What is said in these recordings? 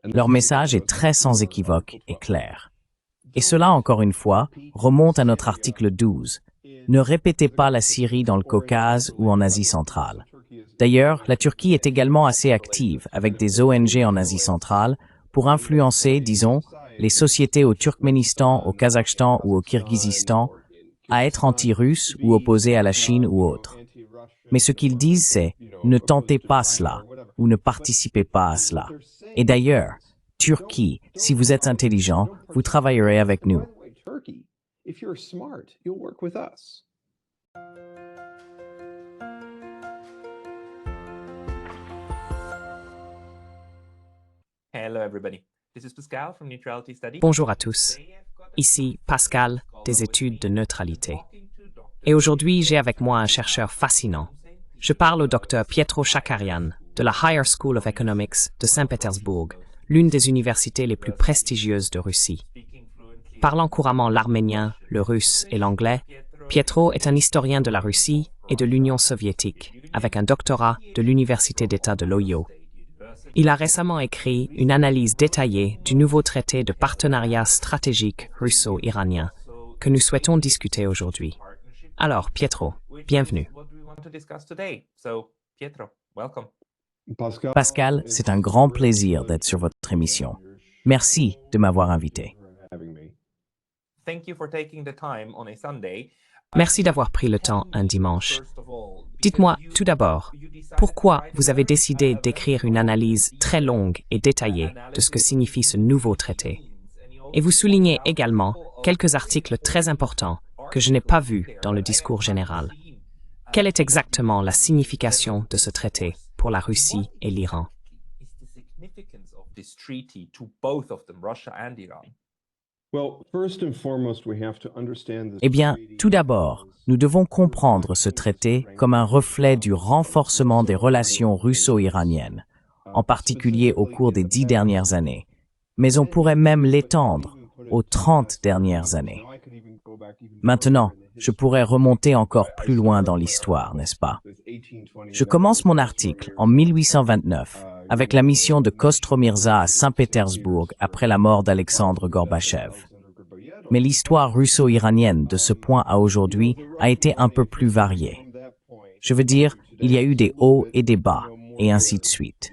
Leur message est très sans équivoque et clair. Et cela, encore une fois, remonte à notre article 12. Ne répétez pas la Syrie dans le Caucase ou en Asie centrale. D'ailleurs, la Turquie est également assez active avec des ONG en Asie centrale pour influencer, disons, les sociétés au Turkménistan, au Kazakhstan ou au Kirghizistan à être anti-russes ou opposées à la Chine ou autres. Mais ce qu'ils disent, c'est « ne tentez pas cela » ou « ne participez pas à cela ». Et d'ailleurs, Turquie, si vous êtes intelligent, vous travaillerez avec nous. Bonjour à tous. Ici Pascal des études de neutralité. Et aujourd'hui, j'ai avec moi un chercheur fascinant. Je parle au docteur Pietro Shakarian de la Higher School of Economics de Saint-Pétersbourg, l'une des universités les plus prestigieuses de Russie. Parlant couramment l'arménien, le russe et l'anglais, Pietro est un historien de la Russie et de l'Union soviétique, avec un doctorat de l'Université d'État de l'Ohio. Il a récemment écrit une analyse détaillée du nouveau traité de partenariat stratégique russo-iranien que nous souhaitons discuter aujourd'hui. Alors, Pietro, bienvenue. Pascal, c'est un grand plaisir d'être sur votre émission. Merci de m'avoir invité. Merci d'avoir pris le temps un dimanche. Dites-moi, tout d'abord, pourquoi vous avez décidé d'écrire une analyse très longue et détaillée de ce que signifie ce nouveau traité? Et vous soulignez également quelques articles très importants que je n'ai pas vus dans le discours général. Quelle est exactement la signification de ce traité pour la Russie et l'Iran? Eh bien, tout d'abord, nous devons comprendre ce traité comme un reflet du renforcement des relations russo-iraniennes, en particulier au cours des 10 dernières années, mais on pourrait même l'étendre aux 30 dernières années. Maintenant, je pourrais remonter encore plus loin dans l'histoire, n'est-ce pas? Je commence mon article en 1829 avec la mission de Kostromyrza à Saint-Pétersbourg après la mort d'Alexandre Gorbatchev. Mais l'histoire russo-iranienne de ce point à aujourd'hui a été un peu plus variée. Je veux dire, il y a eu des hauts et des bas, et ainsi de suite.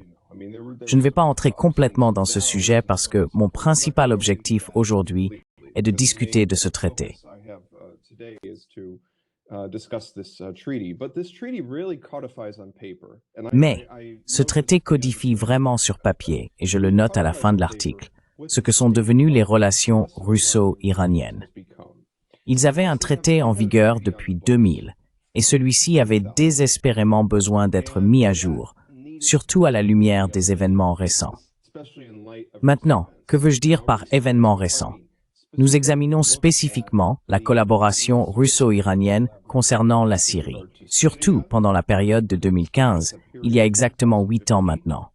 Je ne vais pas entrer complètement dans ce sujet parce que mon principal objectif aujourd'hui est de discuter de ce traité. Mais ce traité codifie vraiment sur papier, et je le note à la fin de l'article, ce que sont devenues les relations russo-iraniennes. Ils avaient un traité en vigueur depuis 2000, et celui-ci avait désespérément besoin d'être mis à jour, surtout à la lumière des événements récents. Maintenant, que veux-je dire par événements récents? Nous examinons spécifiquement la collaboration russo-iranienne concernant la Syrie, surtout pendant la période de 2015, il y a exactement 8 ans maintenant.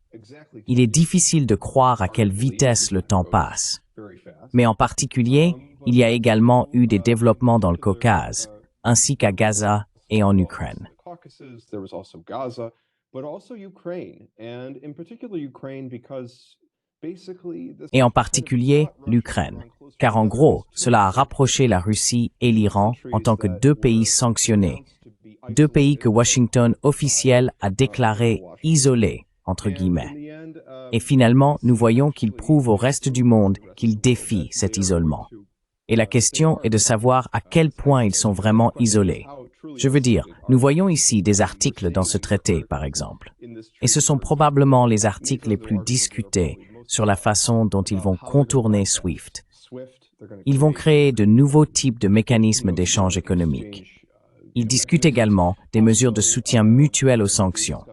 Il est difficile de croire à quelle vitesse le temps passe. Mais en particulier, il y a également eu des développements dans le Caucase, ainsi qu'à Gaza et en Ukraine. Et en particulier l'Ukraine, car en gros, cela a rapproché la Russie et l'Iran en tant que deux pays sanctionnés, deux pays que Washington officiel a déclarés isolés, entre guillemets. Et finalement, nous voyons qu'ils prouvent au reste du monde qu'ils défient cet isolement. Et la question est de savoir à quel point ils sont vraiment isolés. Je veux dire, nous voyons ici des articles dans ce traité, par exemple. Et ce sont probablement les articles les plus discutés sur la façon dont ils vont contourner SWIFT. Ils vont créer de nouveaux types de mécanismes d'échange économique. Ils discutent également des mesures de soutien mutuel aux sanctions.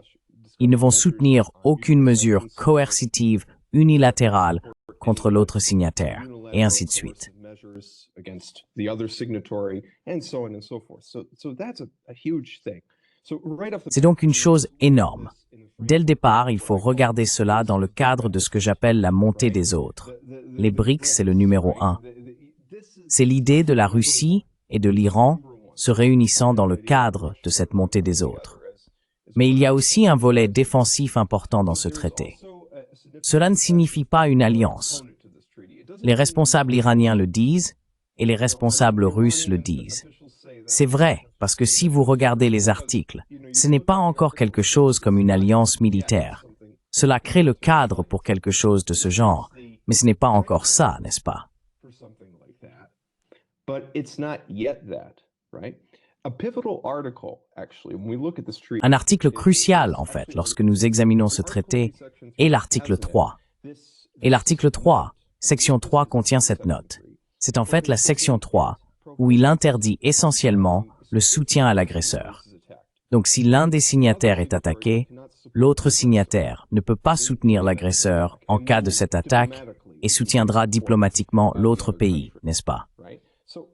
Ils ne vont soutenir aucune mesure coercitive unilatérale contre l'autre signataire, et ainsi de suite. C'est donc une chose énorme. Dès le départ, il faut regarder cela dans le cadre de ce que j'appelle la montée des autres. Les BRICS, c'est le numéro 1. C'est l'idée de la Russie et de l'Iran se réunissant dans le cadre de cette montée des autres. Mais il y a aussi un volet défensif important dans ce traité. Cela ne signifie pas une alliance. Les responsables iraniens le disent et les responsables russes le disent. C'est vrai, parce que si vous regardez les articles, ce n'est pas encore quelque chose comme une alliance militaire. Cela crée le cadre pour quelque chose de ce genre, mais ce n'est pas encore ça, n'est-ce pas? Un article crucial, en fait, lorsque nous examinons ce traité, est l'article 3. Et l'article 3, section 3 contient cette note. C'est en fait la section 3 où il interdit essentiellement le soutien à l'agresseur. Donc si l'un des signataires est attaqué, l'autre signataire ne peut pas soutenir l'agresseur en cas de cette attaque et soutiendra diplomatiquement l'autre pays, n'est-ce pas?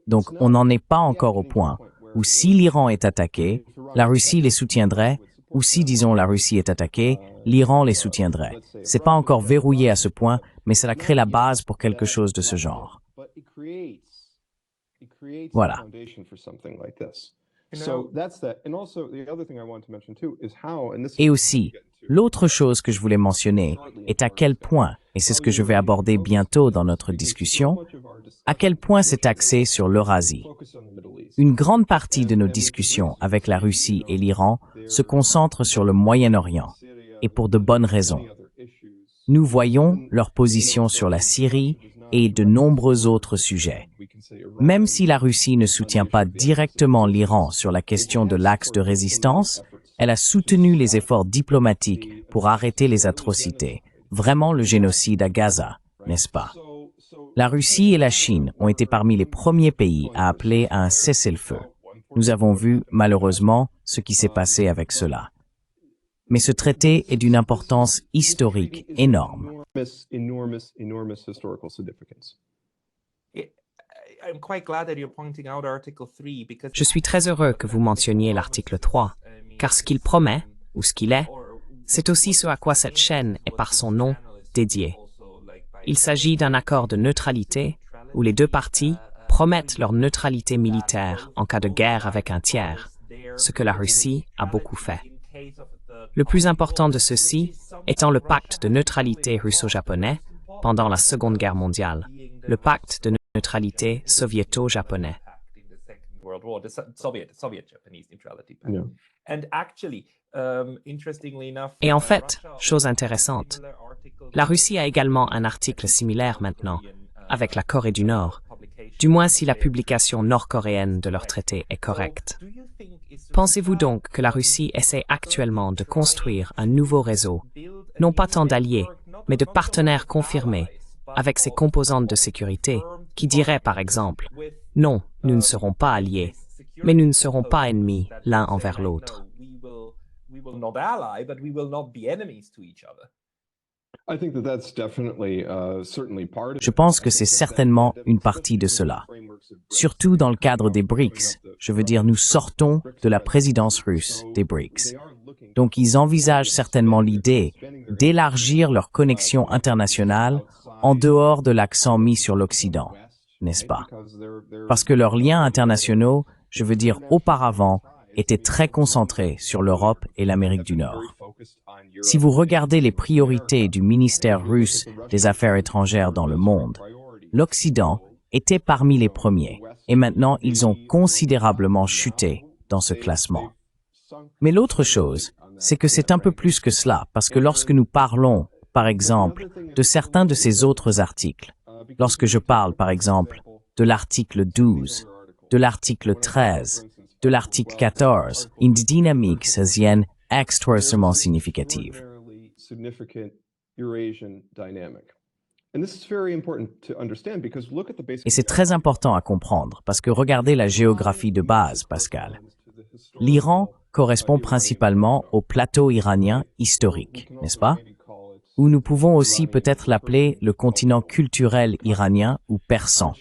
Donc on n'en est pas encore au point où si l'Iran est attaqué, la Russie les soutiendrait, ou si, disons, la Russie est attaquée, l'Iran les soutiendrait. C'est pas encore verrouillé à ce point, mais cela crée la base pour quelque chose de ce genre. Voilà. Et aussi, l'autre chose que je voulais mentionner est à quel point, et c'est ce que je vais aborder bientôt dans notre discussion, à quel point c'est axé sur l'Eurasie. Une grande partie de nos discussions avec la Russie et l'Iran se concentre sur le Moyen-Orient, et pour de bonnes raisons. Nous voyons leur position sur la Syrie et de nombreux autres sujets. Même si la Russie ne soutient pas directement l'Iran sur la question de l'axe de résistance, elle a soutenu les efforts diplomatiques pour arrêter les atrocités, vraiment le génocide à Gaza, n'est-ce pas? La Russie et la Chine ont été parmi les premiers pays à appeler à un cessez-le-feu. Nous avons vu, malheureusement, ce qui s'est passé avec cela. Mais ce traité est d'une importance historique énorme. Je suis très heureux que vous mentionniez l'article 3, car ce qu'il promet, ou ce qu'il est, c'est aussi ce à quoi cette chaîne est par son nom dédiée. Il s'agit d'un accord de neutralité où les deux parties promettent leur neutralité militaire en cas de guerre avec un tiers, ce que la Russie a beaucoup fait. Le plus important de ceux-ci étant le pacte de neutralité russo-japonais pendant la Seconde Guerre mondiale, le pacte de neutralité soviéto-japonais. Et en fait, chose intéressante, la Russie a également un article similaire maintenant, avec la Corée du Nord, du moins si la publication nord-coréenne de leur traité est correcte. Pensez-vous donc que la Russie essaie actuellement de construire un nouveau réseau, non pas tant d'alliés, mais de partenaires confirmés, avec ses composantes de sécurité, qui diraient par exemple « Non, nous ne serons pas alliés, mais nous ne serons pas ennemis l'un envers l'autre ». Je pense que c'est certainement une partie de cela. Surtout dans le cadre des BRICS. Je veux dire, nous sortons de la présidence russe des BRICS. Donc, ils envisagent certainement l'idée d'élargir leur connexion internationale en dehors de l'accent mis sur l'Occident, n'est-ce pas? Parce que leurs liens internationaux, je veux dire auparavant, étaient très concentrés sur l'Europe et l'Amérique du Nord. Si vous regardez les priorités du ministère russe des Affaires étrangères dans le monde, l'Occident était parmi les premiers, et maintenant ils ont considérablement chuté dans ce classement. Mais l'autre chose, c'est que c'est un peu plus que cela, parce que lorsque nous parlons, par exemple, de certains de ces autres articles, lorsque je parle, par exemple, de l'article 12, de l'article 13, de l'article 14, une dynamique saisienne extrêmement significative. Et c'est très important à comprendre, parce que regardez la géographie de base, Pascal. L'Iran correspond principalement au plateau iranien historique, n'est-ce pas? Ou nous pouvons aussi peut-être l'appeler le continent culturel iranien ou persan,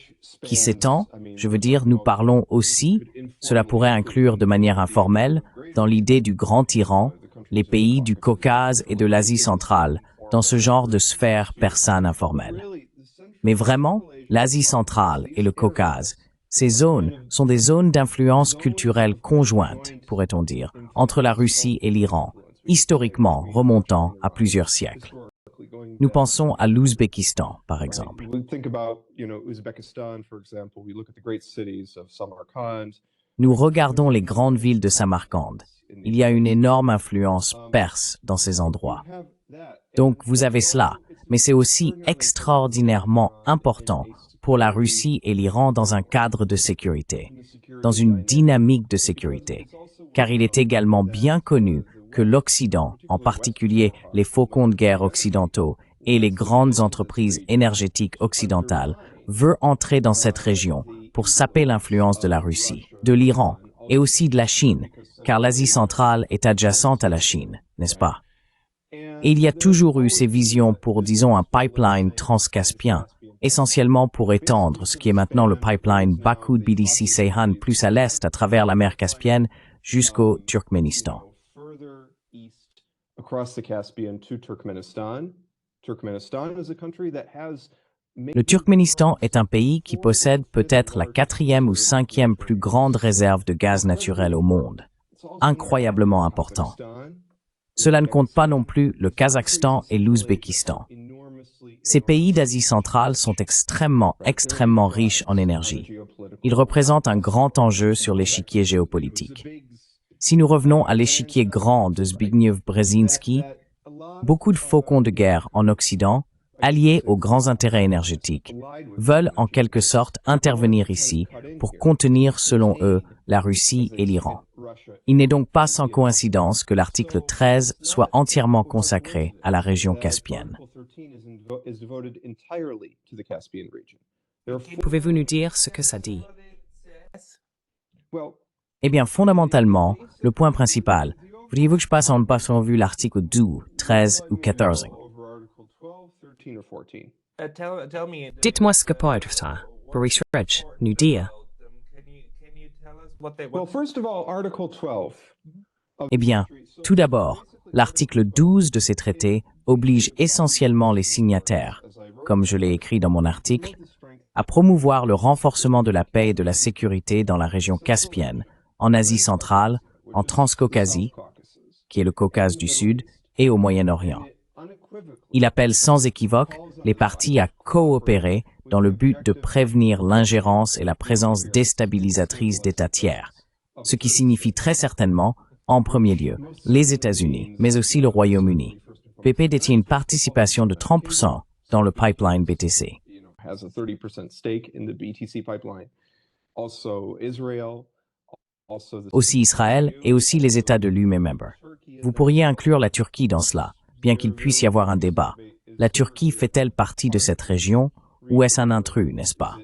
qui s'étend, je veux dire, nous parlons aussi, cela pourrait inclure de manière informelle, dans l'idée du Grand Iran, les pays du Caucase et de l'Asie centrale, dans ce genre de sphère persane informelle. Mais vraiment, l'Asie centrale et le Caucase, Ces zones sont des zones d'influence culturelle conjointe, pourrait-on dire, entre la Russie et l'Iran, historiquement remontant à plusieurs siècles. Nous pensons à l'Ouzbékistan, par exemple. Nous regardons les grandes villes de Samarcande. Il y a une énorme influence perse dans ces endroits. Donc vous avez cela, mais c'est aussi extraordinairement important pour la Russie et l'Iran dans un cadre de sécurité, dans une dynamique de sécurité, car il est également bien connu que l'Occident, en particulier les faucons de guerre occidentaux et les grandes entreprises énergétiques occidentales, veut entrer dans cette région pour saper l'influence de la Russie, de l'Iran et aussi de la Chine, car l'Asie centrale est adjacente à la Chine, n'est-ce pas? Et il y a toujours eu ces visions pour, disons, un pipeline transcaspien, essentiellement pour étendre ce qui est maintenant le pipeline Bakou-Tbilisi-Ceyhan plus à l'est à travers la mer Caspienne jusqu'au Turkménistan. Le Turkménistan est un pays qui possède peut-être la 4e ou 5e plus grande réserve de gaz naturel au monde. Incroyablement important. Cela ne compte pas non plus le Kazakhstan et l'Ouzbékistan. Ces pays d'Asie centrale sont extrêmement riches en énergie. Ils représentent un grand enjeu sur l'échiquier géopolitique. Si nous revenons à l'échiquier grand de Zbigniew Brzezinski, beaucoup de faucons de guerre en Occident, alliés aux grands intérêts énergétiques, veulent en quelque sorte intervenir ici pour contenir, selon eux, la Russie et l'Iran. Il n'est donc pas sans coïncidence que l'article 13 soit entièrement consacré à la région caspienne. Pouvez-vous nous dire ce que ça dit? Eh bien, fondamentalement, le point principal, voudriez-vous que je passe en vue l'article 12, 13 ou 14? Dites-moi ce que peut être ça, pour nous dire. Eh bien, tout d'abord, l'article 12 de ces traités oblige essentiellement les signataires, comme je l'ai écrit dans mon article, à promouvoir le renforcement de la paix et de la sécurité dans la région caspienne, en Asie centrale, en Transcaucasie, qui est le Caucase du Sud, et au Moyen-Orient. Il appelle sans équivoque les parties à coopérer dans le but de prévenir l'ingérence et la présence déstabilisatrice d'États tiers, ce qui signifie très certainement, en premier lieu, les États-Unis, mais aussi le Royaume-Uni. BP détient une participation de 30% dans le pipeline BTC. Aussi Israël et aussi les États de l'UE-Member. Vous pourriez inclure la Turquie dans cela, bien qu'il puisse y avoir un débat. La Turquie fait-elle partie de cette région ou est-ce un intrus, n'est-ce pas?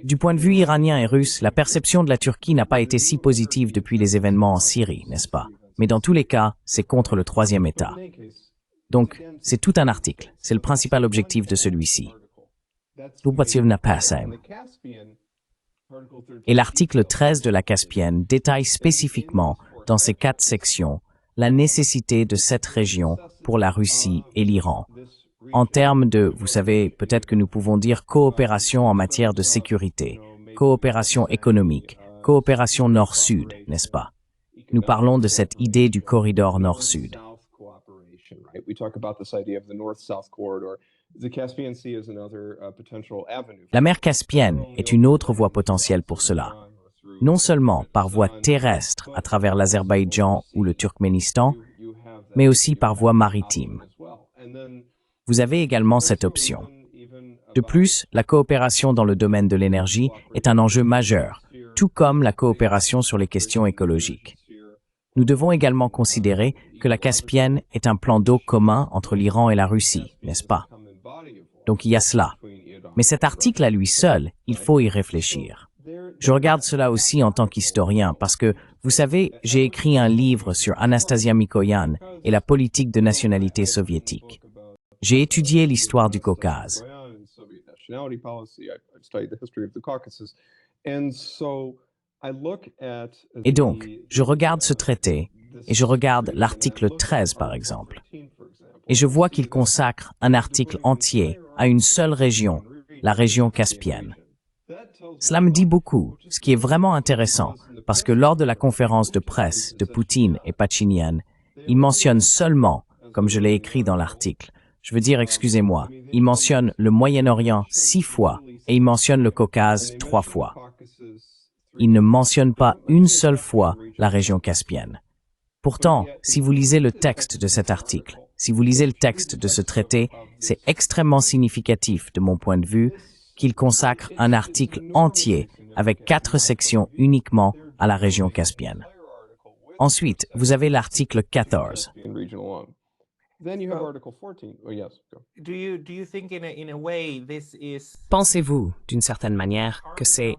Du point de vue iranien et russe, la perception de la Turquie n'a pas été si positive depuis les événements en Syrie, n'est-ce pas? Mais dans tous les cas, c'est contre le troisième État. Donc, c'est tout un article. C'est le principal objectif de celui-ci. Et l'article 13 de la Caspienne détaille spécifiquement, dans ces 4 sections, la nécessité de cette région pour la Russie et l'Iran. En termes de, vous savez, peut-être que nous pouvons dire coopération en matière de sécurité, coopération économique, coopération nord-sud, n'est-ce pas? Nous parlons de cette idée du corridor nord-sud. La mer Caspienne est une autre voie potentielle pour cela. Non seulement par voie terrestre à travers l'Azerbaïdjan ou le Turkménistan, mais aussi par voie maritime. Vous avez également cette option. De plus, la coopération dans le domaine de l'énergie est un enjeu majeur, tout comme la coopération sur les questions écologiques. Nous devons également considérer que la Caspienne est un plan d'eau commun entre l'Iran et la Russie, n'est-ce pas? Donc il y a cela. Mais cet article à lui seul, il faut y réfléchir. Je regarde cela aussi en tant qu'historien parce que, vous savez, j'ai écrit un livre sur Anastasia Mikoyan et la politique de nationalité soviétique. J'ai étudié l'histoire du Caucase. Et donc, je regarde ce traité et je regarde l'article 13 par exemple. Et je vois qu'il consacre un article entier à une seule région, la région caspienne. Cela me dit beaucoup, ce qui est vraiment intéressant, parce que lors de la conférence de presse de Poutine et Pachinian, ils mentionnent seulement, comme je l'ai écrit dans l'article, je veux dire, excusez-moi, ils mentionnent le Moyen-Orient 6 fois et ils mentionnent le Caucase 3 fois. Ils ne mentionnent pas une seule fois la région caspienne. Pourtant, si vous lisez le texte de cet article, si vous lisez le texte de ce traité, c'est extrêmement significatif de mon point de vue qu'il consacre un article entier avec 4 sections uniquement à la région caspienne. Ensuite, vous avez l'article 14. Pensez-vous, d'une certaine manière, que c'est...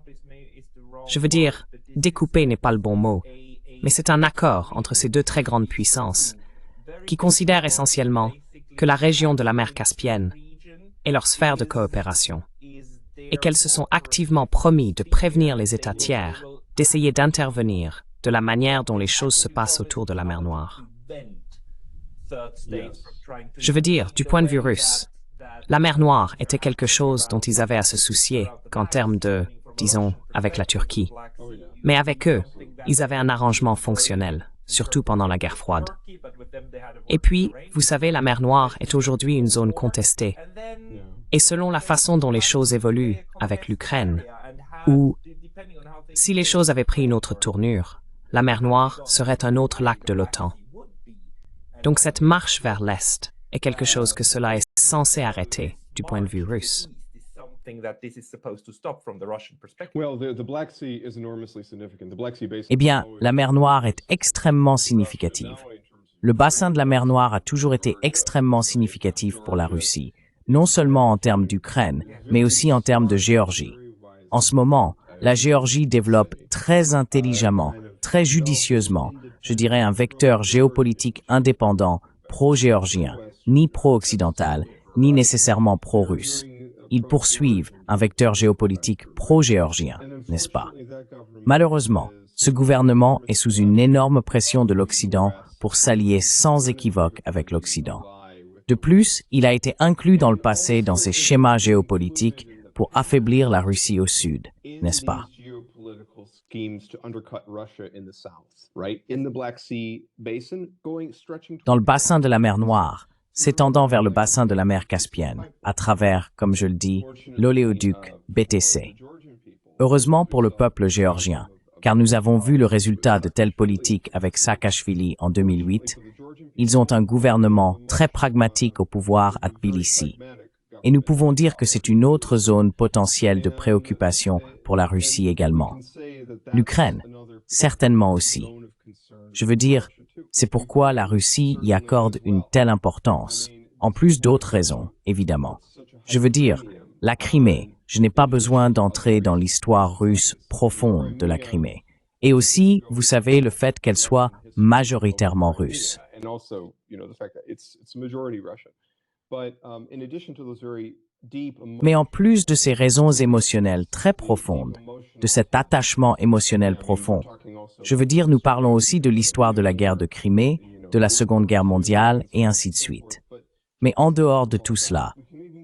Je veux dire, découper n'est pas le bon mot, mais c'est un accord entre ces deux très grandes puissances qui considèrent essentiellement que la région de la mer Caspienne est leur sphère de coopération et qu'elles se sont activement promis de prévenir les États tiers d'essayer d'intervenir de la manière dont les choses se passent autour de la mer Noire. Je veux dire, du point de vue russe, la mer Noire était quelque chose dont ils avaient à se soucier qu'en termes de, disons, avec la Turquie. Mais avec eux, ils avaient un arrangement fonctionnel, surtout pendant la guerre froide. Et puis, vous savez, la mer Noire est aujourd'hui une zone contestée. Et selon la façon dont les choses évoluent avec l'Ukraine, ou si les choses avaient pris une autre tournure, la mer Noire serait un autre lac de l'OTAN. Donc cette marche vers l'Est est quelque chose que cela est censé arrêter du point de vue russe. Eh bien, la mer Noire est extrêmement significative. Le bassin de la mer Noire a toujours été extrêmement significatif pour la Russie, non seulement en termes d'Ukraine, mais aussi en termes de Géorgie. En ce moment, la Géorgie développe très intelligemment, très judicieusement, je dirais un vecteur géopolitique indépendant, pro-géorgien, ni pro-occidental, ni nécessairement pro-russe. Ils poursuivent un vecteur géopolitique pro-géorgien, n'est-ce pas? Malheureusement, ce gouvernement est sous une énorme pression de l'Occident pour s'allier sans équivoque avec l'Occident. De plus, il a été inclus dans le passé dans ses schémas géopolitiques pour affaiblir la Russie au sud, n'est-ce pas? Dans le bassin de la mer Noire, s'étendant vers le bassin de la mer Caspienne, à travers, comme je le dis, l'oléoduc BTC. Heureusement pour le peuple géorgien, car nous avons vu le résultat de telles politiques avec Saakashvili en 2008, ils ont un gouvernement très pragmatique au pouvoir à Tbilissi. Et nous pouvons dire que c'est une autre zone potentielle de préoccupation pour la Russie également. L'Ukraine, certainement aussi. Je veux dire, c'est pourquoi la Russie y accorde une telle importance, en plus d'autres raisons, évidemment. Je veux dire, la Crimée, je n'ai pas besoin d'entrer dans l'histoire russe profonde de la Crimée. Et aussi, vous savez, le fait qu'elle soit majoritairement russe. Mais en plus de ces raisons émotionnelles très profondes, de cet attachement émotionnel profond, je veux dire, nous parlons aussi de l'histoire de la guerre de Crimée, de la Seconde Guerre mondiale et ainsi de suite. Mais en dehors de tout cela,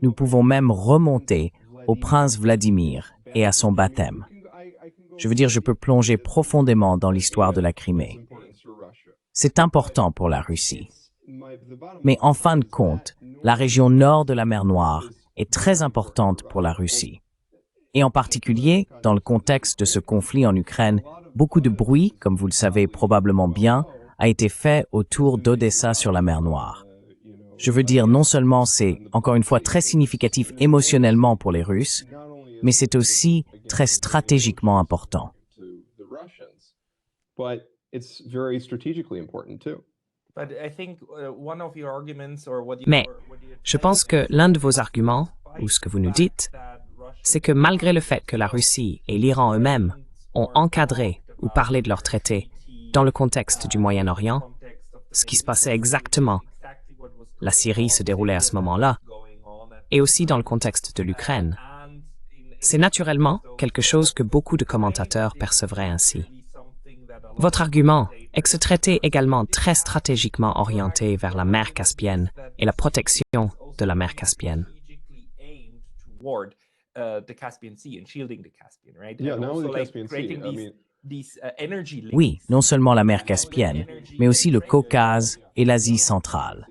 nous pouvons même remonter au prince Vladimir et à son baptême. Je veux dire, je peux plonger profondément dans l'histoire de la Crimée. C'est important pour la Russie. Mais en fin de compte, la région nord de la mer Noire est très importante pour la Russie. Et en particulier, dans le contexte de ce conflit en Ukraine, beaucoup de bruit, comme vous le savez probablement bien, a été fait autour d'Odessa sur la mer Noire. Je veux dire, non seulement c'est, encore une fois, très significatif émotionnellement pour les Russes, mais c'est aussi très stratégiquement important. Mais je pense que l'un de vos arguments, ou ce que vous nous dites, c'est que malgré le fait que la Russie et l'Iran eux-mêmes ont encadré ou parlé de leur traité dans le contexte du Moyen-Orient, ce qui se passait exactement, la Syrie se déroulait à ce moment-là, et aussi dans le contexte de l'Ukraine, c'est naturellement quelque chose que beaucoup de commentateurs percevraient ainsi. Votre argument est que ce traité est également très stratégiquement orienté vers la mer Caspienne et la protection de la mer Caspienne. Oui, non seulement la mer Caspienne, mais aussi le Caucase et l'Asie centrale.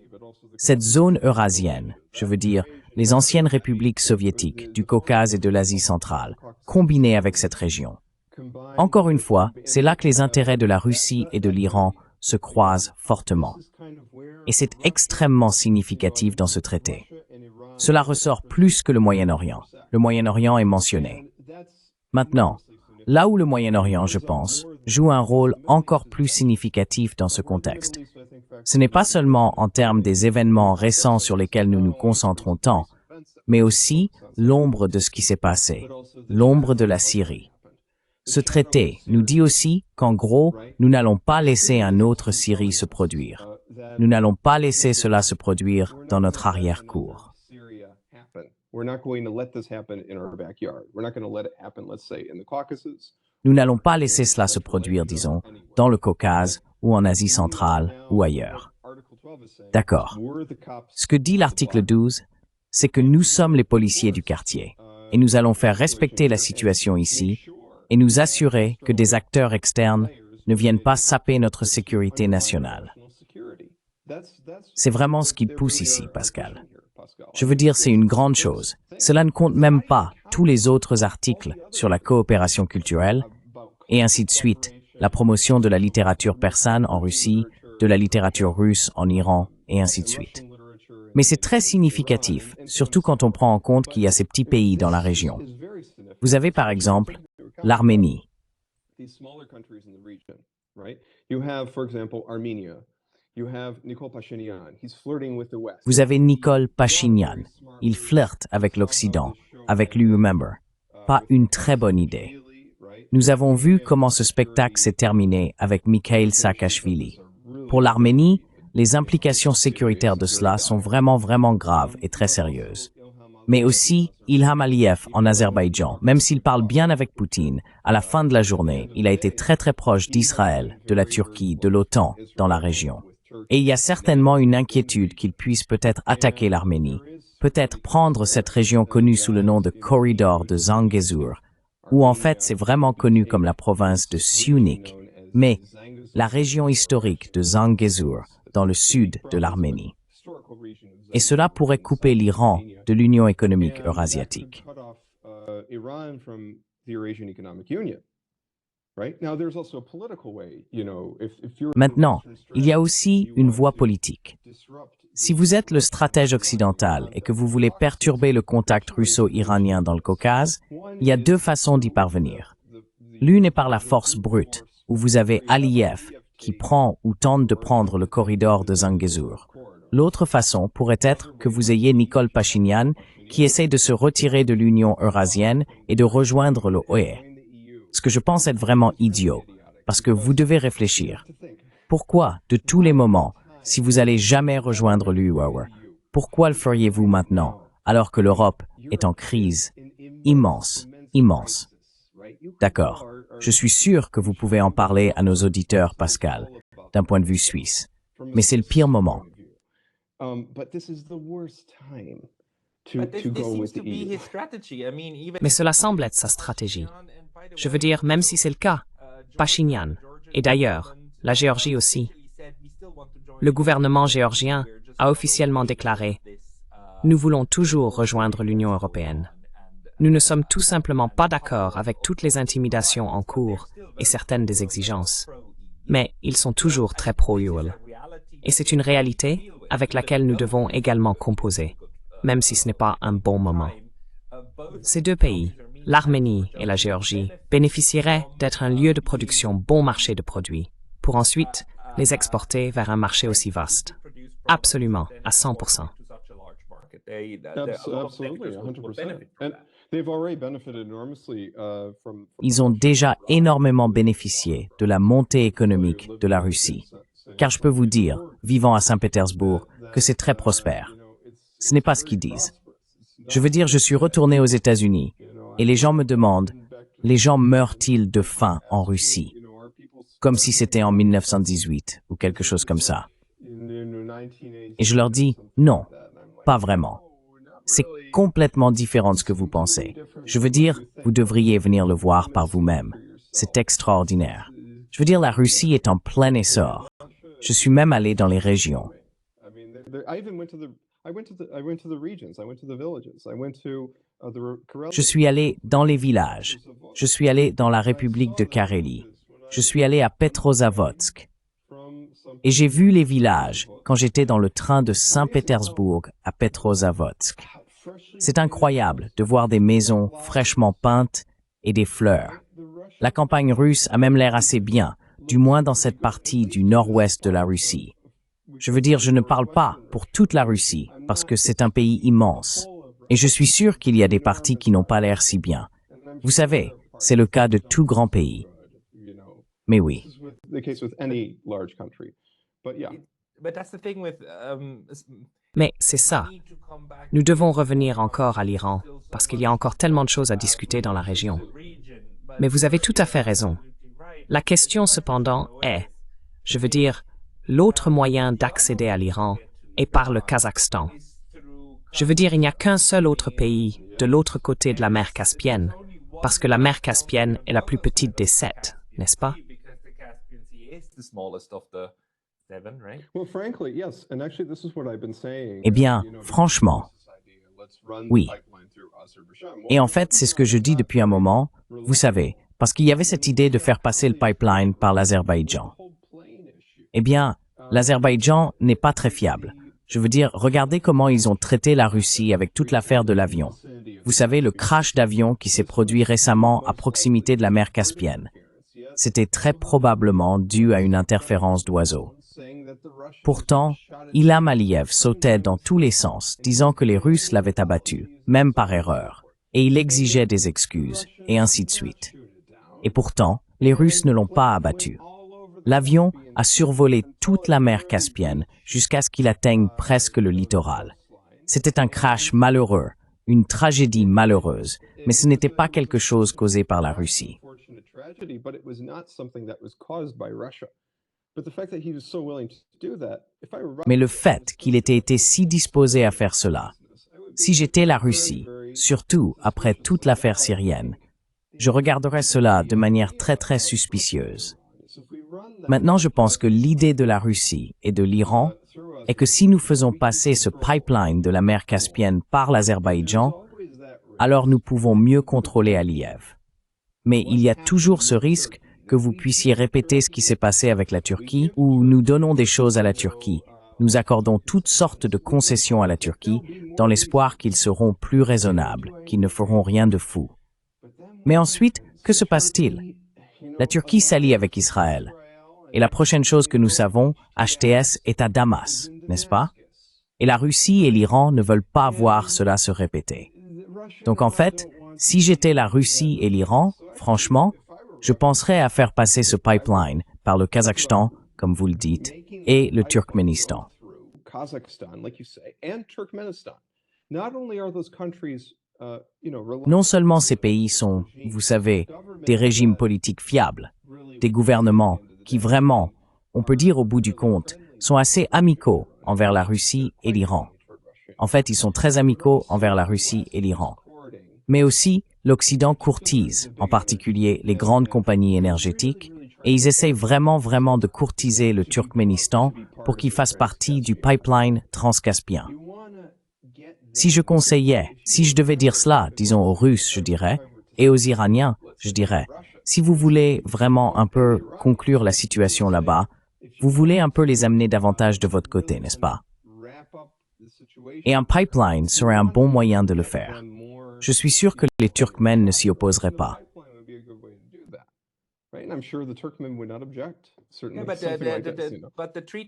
Cette zone eurasienne, je veux dire les anciennes républiques soviétiques du Caucase et de l'Asie centrale, combinées avec cette région. Encore une fois, c'est là que les intérêts de la Russie et de l'Iran se croisent fortement. Et c'est extrêmement significatif dans ce traité. Cela ressort plus que le Moyen-Orient. Le Moyen-Orient est mentionné. Maintenant, là où le Moyen-Orient, je pense, joue un rôle encore plus significatif dans ce contexte. Ce n'est pas seulement en termes des événements récents sur lesquels nous nous concentrons tant, mais aussi l'ombre de ce qui s'est passé, l'ombre de la Syrie. Ce traité nous dit aussi qu'en gros, nous n'allons pas laisser un autre Syrie se produire. Nous n'allons pas laisser cela se produire dans notre arrière-cour. Nous n'allons pas laisser cela se produire, disons, dans le Caucase ou en Asie centrale ou ailleurs. D'accord. Ce que dit l'article 12, c'est que nous sommes les policiers du quartier et nous allons faire respecter la situation ici et nous assurer que des acteurs externes ne viennent pas saper notre sécurité nationale. C'est vraiment ce qui pousse ici, Pascal. Je veux dire, c'est une grande chose. Cela ne compte même pas tous les autres articles sur la coopération culturelle, et ainsi de suite, la promotion de la littérature persane en Russie, de la littérature russe en Iran, et ainsi de suite. Mais c'est très significatif, surtout quand on prend en compte qu'il y a ces petits pays dans la région. Vous avez par exemple l'Arménie. Vous avez Nikol Pachinian. Il flirte avec l'Occident, avec l'EU member. Pas une très bonne idée. Nous avons vu comment ce spectacle s'est terminé avec Mikhail Saakashvili. Pour l'Arménie, les implications sécuritaires de cela sont vraiment graves et très sérieuses. Mais aussi Ilham Aliyev en Azerbaïdjan, même s'il parle bien avec Poutine, à la fin de la journée, il a été très proche d'Israël, de la Turquie, de l'OTAN dans la région. Et il y a certainement une inquiétude qu'il puisse peut-être attaquer l'Arménie, peut-être prendre cette région connue sous le nom de corridor de Zangezur, où en fait c'est vraiment connu comme la province de Syunik, mais la région historique de Zangezur, dans le sud de l'Arménie. Et cela pourrait couper l'Iran de l'Union économique eurasiatique. Maintenant, il y a aussi une voie politique. Si vous êtes le stratège occidental et que vous voulez perturber le contact russo-iranien dans le Caucase, il y a deux façons d'y parvenir. L'une est par la force brute, où vous avez Aliyev qui prend ou tente de prendre le corridor de Zangezur. L'autre façon pourrait être que vous ayez Nikol Pachinian qui essaie de se retirer de l'Union eurasienne et de rejoindre l'OE. Ce que je pense être vraiment idiot, parce que vous devez réfléchir. Pourquoi, de tous les moments, si vous allez jamais rejoindre l'UE, pourquoi le feriez-vous maintenant, alors que l'Europe est en crise immense? D'accord. Je suis sûr que vous pouvez en parler à nos auditeurs, Pascal, d'un point de vue suisse. Mais c'est le pire moment. Mais cela semble être sa stratégie. Je veux dire, même si c'est le cas, Pachinian, et d'ailleurs, la Géorgie aussi. Le gouvernement géorgien a officiellement déclaré « Nous voulons toujours rejoindre l'Union européenne. Nous ne sommes tout simplement pas d'accord avec toutes les intimidations en cours et certaines des exigences. Mais ils sont toujours très pro-UE. Et c'est une réalité avec laquelle nous devons également composer, même si ce n'est pas un bon moment. Ces deux pays, l'Arménie et la Géorgie, bénéficieraient d'être un lieu de production bon marché de produits, pour ensuite les exporter vers un marché aussi vaste. Absolument, à 100%. Ils ont déjà énormément bénéficié de la montée économique de la Russie. Car je peux vous dire, vivant à Saint-Pétersbourg, que c'est très prospère. Ce n'est pas ce qu'ils disent. Je veux dire, je suis retourné aux États-Unis et les gens me demandent, les gens meurent-ils de faim en Russie? Comme si c'était en 1918 ou quelque chose comme ça. Et je leur dis, non, pas vraiment. C'est complètement différent de ce que vous pensez. Je veux dire, vous devriez venir le voir par vous-même. C'est extraordinaire. Je veux dire, la Russie est en plein essor. Je suis même allé dans les régions. Je suis allé dans les villages. Je suis allé dans la République de Carélie. Je suis allé à Petrozavodsk. Et j'ai vu les villages quand j'étais dans le train de Saint-Pétersbourg à Petrozavodsk. C'est incroyable de voir des maisons fraîchement peintes et des fleurs. La campagne russe a même l'air assez bien, du moins dans cette partie du nord-ouest de la Russie. Je veux dire, je ne parle pas pour toute la Russie, parce que c'est un pays immense. Et je suis sûr qu'il y a des parties qui n'ont pas l'air si bien. Vous savez, c'est le cas de tout grand pays. Mais oui. Mais c'est ça. Nous devons revenir encore à l'Iran, parce qu'il y a encore tellement de choses à discuter dans la région. Mais vous avez tout à fait raison. La question cependant est, je veux dire, l'autre moyen d'accéder à l'Iran est par le Kazakhstan. Je veux dire, il n'y a qu'un seul autre pays de l'autre côté de la mer Caspienne, parce que la mer Caspienne est la plus petite des 7, n'est-ce pas? Eh bien, franchement, oui. Et en fait, c'est ce que je dis depuis un moment, vous savez, parce qu'il y avait cette idée de faire passer le pipeline par l'Azerbaïdjan. Eh bien, l'Azerbaïdjan n'est pas très fiable. Je veux dire, regardez comment ils ont traité la Russie avec toute l'affaire de l'avion. Vous savez, le crash d'avion qui s'est produit récemment à proximité de la mer Caspienne. C'était très probablement dû à une interférence d'oiseaux. Pourtant, Ilham Aliyev sautait dans tous les sens, disant que les Russes l'avaient abattu, même par erreur, et il exigeait des excuses, et ainsi de suite. Et pourtant, les Russes ne l'ont pas abattu. L'avion a survolé toute la mer Caspienne jusqu'à ce qu'il atteigne presque le littoral. C'était un crash malheureux, une tragédie malheureuse, mais ce n'était pas quelque chose causé par la Russie. Mais le fait qu'il ait été si disposé à faire cela, si j'étais la Russie, surtout après toute l'affaire syrienne, je regarderais cela de manière très suspicieuse. Maintenant, je pense que l'idée de la Russie et de l'Iran est que si nous faisons passer ce pipeline de la mer Caspienne par l'Azerbaïdjan, alors nous pouvons mieux contrôler Aliyev. Mais il y a toujours ce risque que vous puissiez répéter ce qui s'est passé avec la Turquie, où nous donnons des choses à la Turquie. Nous accordons toutes sortes de concessions à la Turquie dans l'espoir qu'ils seront plus raisonnables, qu'ils ne feront rien de fou. Mais ensuite, que se passe-t-il? La Turquie s'allie avec Israël. Et la prochaine chose que nous savons, HTS est à Damas, n'est-ce pas? Et la Russie et l'Iran ne veulent pas voir cela se répéter. Donc en fait, si j'étais la Russie et l'Iran, franchement, je penserais à faire passer ce pipeline par le Kazakhstan, comme vous le dites, et le Turkménistan. Non seulement ces pays sont, vous savez, des régimes politiques fiables, des gouvernements qui vraiment, on peut dire au bout du compte, sont assez amicaux envers la Russie et l'Iran. En fait, ils sont très amicaux envers la Russie et l'Iran. Mais aussi, l'Occident courtise, en particulier les grandes compagnies énergétiques, et ils essayent vraiment de courtiser le Turkménistan pour qu'il fasse partie du pipeline transcaspien. Si je conseillais, si je devais dire cela, disons aux Russes, je dirais, et aux Iraniens, je dirais, si vous voulez vraiment un peu conclure la situation là-bas, vous voulez un peu les amener davantage de votre côté, n'est-ce pas? Et un pipeline serait un bon moyen de le faire. Je suis sûr que les Turkmènes ne s'y opposeraient pas.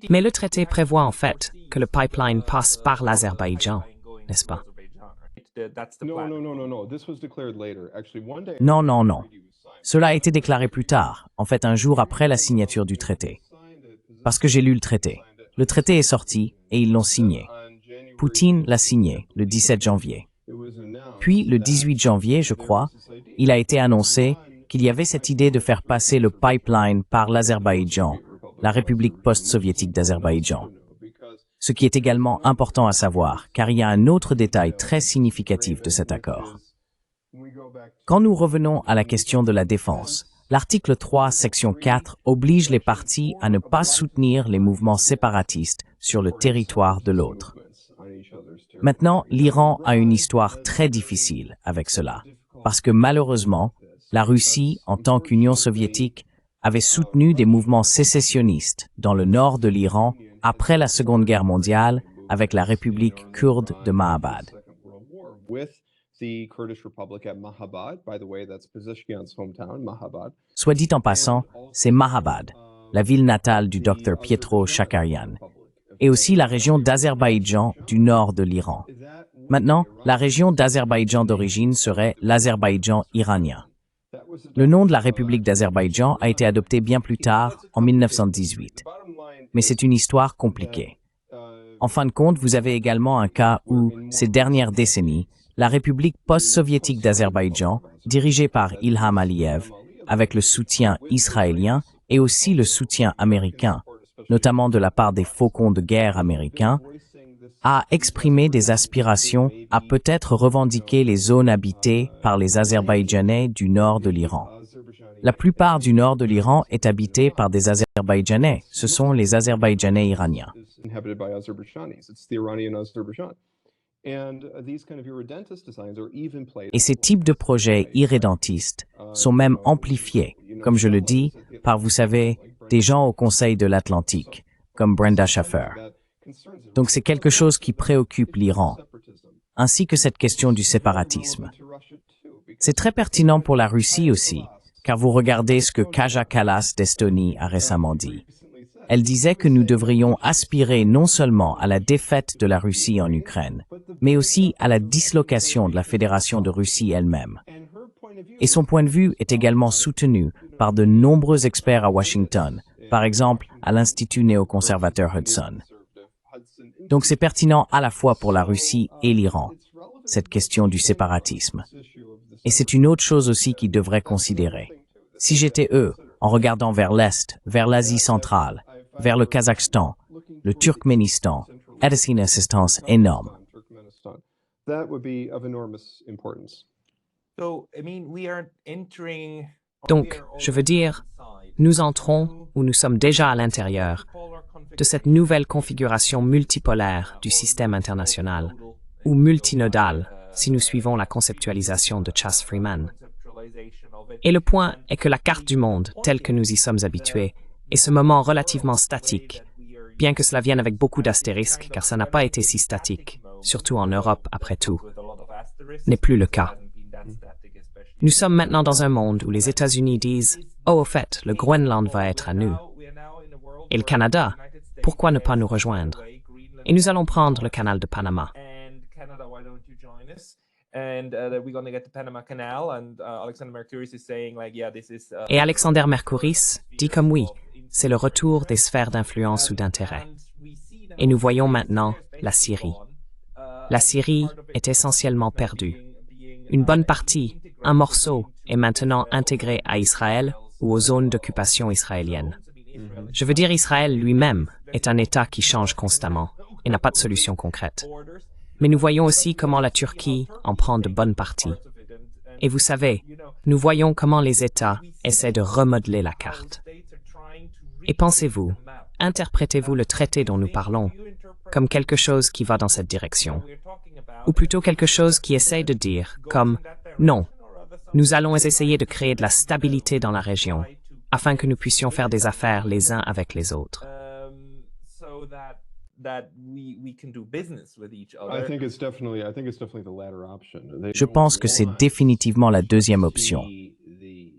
Mais le traité prévoit en fait que le pipeline passe par l'Azerbaïdjan, n'est-ce pas? Non. Cela a été déclaré plus tard, en fait un jour après la signature du traité. Parce que j'ai lu le traité. Le traité est sorti et ils l'ont signé. Poutine l'a signé le 17 janvier. Puis, le 18 janvier, je crois, il a été annoncé qu'il y avait cette idée de faire passer le pipeline par l'Azerbaïdjan, la République post-soviétique d'Azerbaïdjan. ce qui est également important à savoir, car il y a un autre détail très significatif de cet accord. Quand nous revenons à la question de la défense, l'article 3, section 4 oblige les parties à ne pas soutenir les mouvements séparatistes sur le territoire de l'autre. Maintenant, l'Iran a une histoire très difficile avec cela, parce que malheureusement, la Russie, en tant qu'Union soviétique, avait soutenu des mouvements sécessionnistes dans le nord de l'Iran après la Seconde Guerre mondiale avec la République kurde de Mahabad. Soit dit en passant, c'est Mahabad, la ville natale du Dr Pietro Shakarian, et aussi la région d'Azerbaïdjan du nord de l'Iran. Maintenant, la région d'Azerbaïdjan d'origine serait l'Azerbaïdjan iranien. Le nom de la République d'Azerbaïdjan a été adopté bien plus tard, en 1918. Mais c'est une histoire compliquée. En fin de compte, vous avez également un cas où, ces dernières décennies, la République post-soviétique d'Azerbaïdjan, dirigée par Ilham Aliyev, avec le soutien israélien et aussi le soutien américain, notamment de la part des faucons de guerre américains, a exprimé des aspirations à peut-être revendiquer les zones habitées par les Azerbaïdjanais du nord de l'Iran. La plupart du nord de l'Iran est habité par des Azerbaïdjanais, ce sont les Azerbaïdjanais iraniens. Et ces types de projets irrédentistes sont même amplifiés, comme je le dis, par, vous savez, des gens au Conseil de l'Atlantique, comme Brenda Schaffer. Donc c'est quelque chose qui préoccupe l'Iran, ainsi que cette question du séparatisme. C'est très pertinent pour la Russie aussi, car vous regardez ce que Kaja Kallas d'Estonie a récemment dit. Elle disait que nous devrions aspirer non seulement à la défaite de la Russie en Ukraine, mais aussi à la dislocation de la Fédération de Russie elle-même. Et son point de vue est également soutenu par de nombreux experts à Washington, par exemple à l'Institut néoconservateur Hudson. Donc c'est pertinent à la fois pour la Russie et l'Iran, cette question du séparatisme. Et c'est une autre chose aussi qu'ils devraient considérer. Si j'étais eux, en regardant vers l'Est, vers l'Asie centrale, vers le Kazakhstan, le Turkménistan, est une assistance énorme. Donc, je veux dire, nous entrons, ou nous sommes déjà à l'intérieur, de cette nouvelle configuration multipolaire du système international, ou multinodal, si nous suivons la conceptualisation de Chas Freeman. Et le point est que la carte du monde, telle que nous y sommes habitués, est ce moment relativement statique, bien que cela vienne avec beaucoup d'astérisques, car ça n'a pas été si statique, surtout en Europe après tout, n'est plus le cas. Nous sommes maintenant dans un monde où les États-Unis disent « Oh, au fait, le Groenland va être à nous. » Et le Canada, pourquoi ne pas nous rejoindre? Et nous allons prendre le canal de Panama. Et Alexander Mercouris dit comme oui, c'est le retour des sphères d'influence ou d'intérêt. Et nous voyons maintenant la Syrie. La Syrie est essentiellement perdue. Une bonne partie, un morceau, est maintenant intégré à Israël ou aux zones d'occupation israéliennes. Je veux dire, Israël lui-même est un État qui change constamment et n'a pas de solution concrète. Mais nous voyons aussi comment la Turquie en prend de bonnes parties. Et vous savez, nous voyons comment les États essaient de remodeler la carte. Et pensez-vous, interprétez-vous le traité dont nous parlons comme quelque chose qui va dans cette direction? Ou plutôt quelque chose qui essaie de dire comme « Non, nous allons essayer de créer de la stabilité dans la région afin que nous puissions faire des affaires les uns avec les autres. » Je pense que c'est définitivement la deuxième option.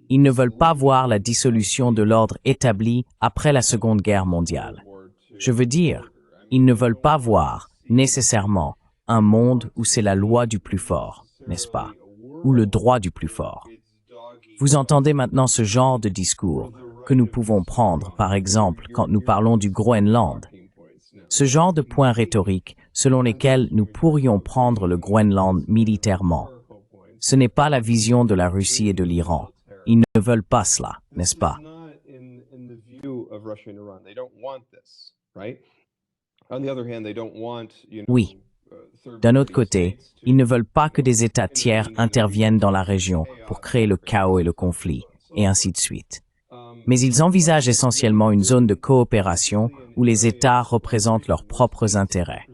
Ils ne veulent pas voir la dissolution de l'ordre établi après la Seconde Guerre mondiale. Je veux dire, ils ne veulent pas voir, nécessairement, un monde où c'est la loi du plus fort, n'est-ce pas? Ou le droit du plus fort. Vous entendez maintenant ce genre de discours que nous pouvons prendre, par exemple, quand nous parlons du Groenland. Ce genre de points rhétoriques selon lesquels nous pourrions prendre le Groenland militairement. Ce n'est pas la vision de la Russie et de l'Iran. Ils ne veulent pas cela, n'est-ce pas? Oui. D'un autre côté, ils ne veulent pas que des États tiers interviennent dans la région pour créer le chaos et le conflit, et ainsi de suite. Mais ils envisagent essentiellement une zone de coopération où les États représentent leurs propres intérêts.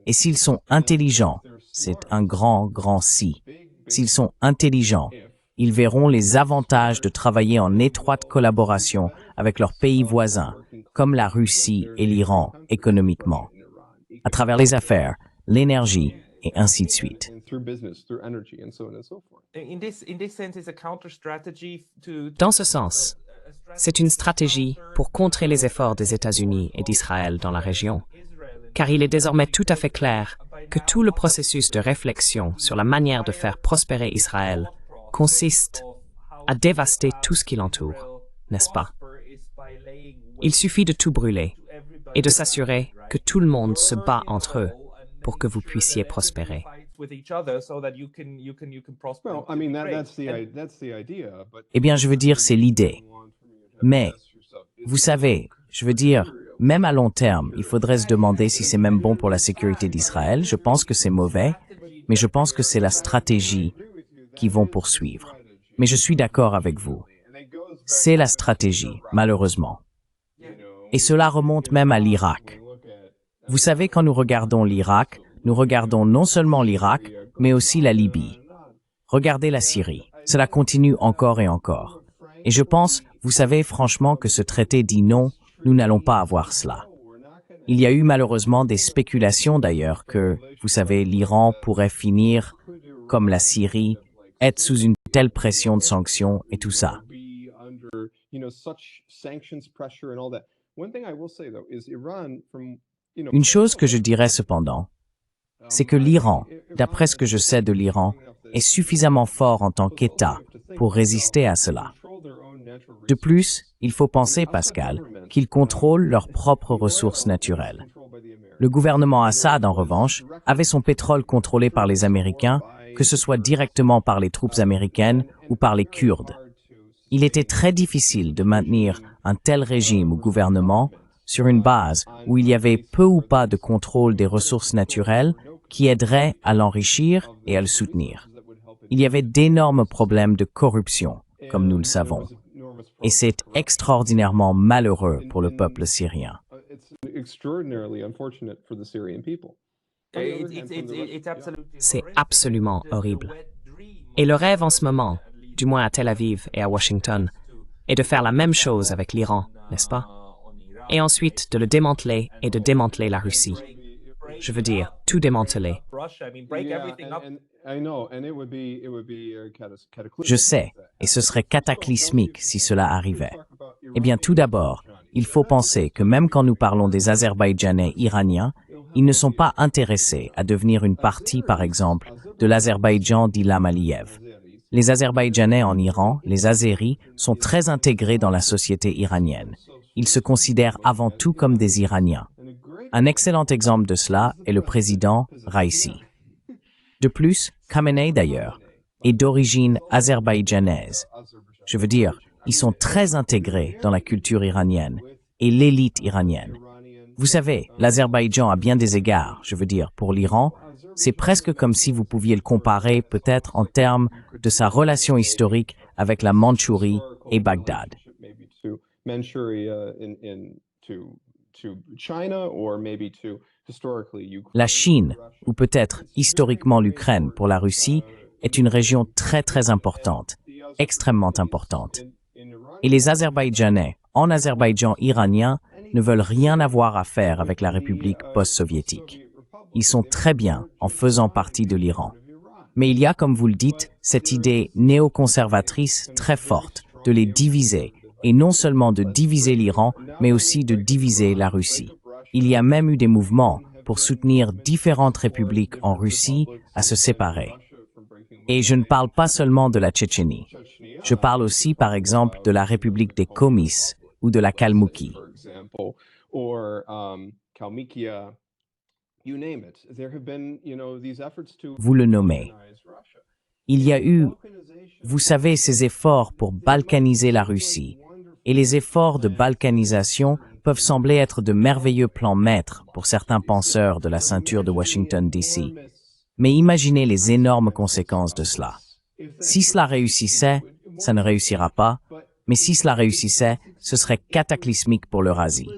Et s'ils sont intelligents, c'est un grand, grand si. S'ils sont intelligents, ils verront les avantages de travailler en étroite collaboration avec leurs pays voisins, comme la Russie et l'Iran, économiquement, à travers les affaires, l'énergie, et ainsi de suite. Dans ce sens, c'est une stratégie pour contrer les efforts des États-Unis et d'Israël dans la région, car il est désormais tout à fait clair que tout le processus de réflexion sur la manière de faire prospérer Israël consiste à dévaster tout ce qui l'entoure, n'est-ce pas? Il suffit de tout brûler et de s'assurer que tout le monde se bat entre eux pour que vous puissiez prospérer. Eh bien, je veux dire, c'est l'idée. Mais, vous savez, je veux dire, même à long terme, il faudrait se demander si c'est même bon pour la sécurité d'Israël. Je pense que c'est mauvais, mais je pense que c'est la stratégie qu'ils vont poursuivre. Mais je suis d'accord avec vous. C'est la stratégie, malheureusement. Et cela remonte même à l'Irak. Vous savez, quand nous regardons l'Irak, nous regardons non seulement l'Irak, mais aussi la Libye. Regardez la Syrie. Cela continue encore et encore. Et je pense, vous savez franchement que ce traité dit non, nous n'allons pas avoir cela. Il y a eu malheureusement des spéculations d'ailleurs que, vous savez, l'Iran pourrait finir, comme la Syrie, être sous une telle pression de sanctions et tout ça. Une chose que je dirais cependant, c'est que l'Iran, d'après ce que je sais de l'Iran, est suffisamment fort en tant qu'État pour résister à cela. De plus, il faut penser, Pascal, qu'ils contrôlent leurs propres ressources naturelles. Le gouvernement Assad, en revanche, avait son pétrole contrôlé par les Américains, que ce soit directement par les troupes américaines ou par les Kurdes. Il était très difficile de maintenir un tel régime ou gouvernement sur une base où il y avait peu ou pas de contrôle des ressources naturelles qui aiderait à l'enrichir et à le soutenir. Il y avait d'énormes problèmes de corruption, comme nous le savons. Et c'est extraordinairement malheureux pour le peuple syrien. C'est absolument horrible. Et le rêve en ce moment, du moins à Tel Aviv et à Washington, est de faire la même chose avec l'Iran, n'est-ce pas? Et ensuite de le démanteler et de démanteler la Russie. Je veux dire, tout démanteler. Je sais, et ce serait cataclysmique si cela arrivait. Eh bien, tout d'abord, il faut penser que même quand nous parlons des Azerbaïdjanais iraniens, ils ne sont pas intéressés à devenir une partie, par exemple, de l'Azerbaïdjan d'Ilham Aliyev. Les Azerbaïdjanais en Iran, les Azéris, sont très intégrés dans la société iranienne. Ils se considèrent avant tout comme des Iraniens. Un excellent exemple de cela est le président Raisi. De plus, Khamenei d'ailleurs, est d'origine azerbaïdjanaise. Je veux dire, ils sont très intégrés dans la culture iranienne et l'élite iranienne. Vous savez, l'Azerbaïdjan a bien des égards, je veux dire, pour l'Iran, c'est presque comme si vous pouviez le comparer peut-être en termes de sa relation historique avec la Mandchourie et Bagdad. La Chine, ou peut-être historiquement l'Ukraine pour la Russie, est une région très très importante, extrêmement importante. Et les Azerbaïdjanais, en Azerbaïdjan iranien, ne veulent rien avoir à faire avec la République post-soviétique. Ils sont très bien en faisant partie de l'Iran. Mais il y a, comme vous le dites, cette idée néoconservatrice très forte de les diviser, et non seulement de diviser l'Iran, mais aussi de diviser la Russie. Il y a même eu des mouvements pour soutenir différentes républiques en Russie à se séparer. Et je ne parle pas seulement de la Tchétchénie. Je parle aussi, par exemple, de la République des Komis ou de la Kalmoukie. Vous le nommez. Il y a eu, vous savez, ces efforts pour balkaniser la Russie, et les efforts de balkanisation peuvent sembler être de merveilleux plans maîtres pour certains penseurs de la ceinture de Washington, D.C. Mais imaginez les énormes conséquences de cela. Si cela réussissait, ça ne réussira pas, mais si cela réussissait, ce serait cataclysmique pour l'Eurasie.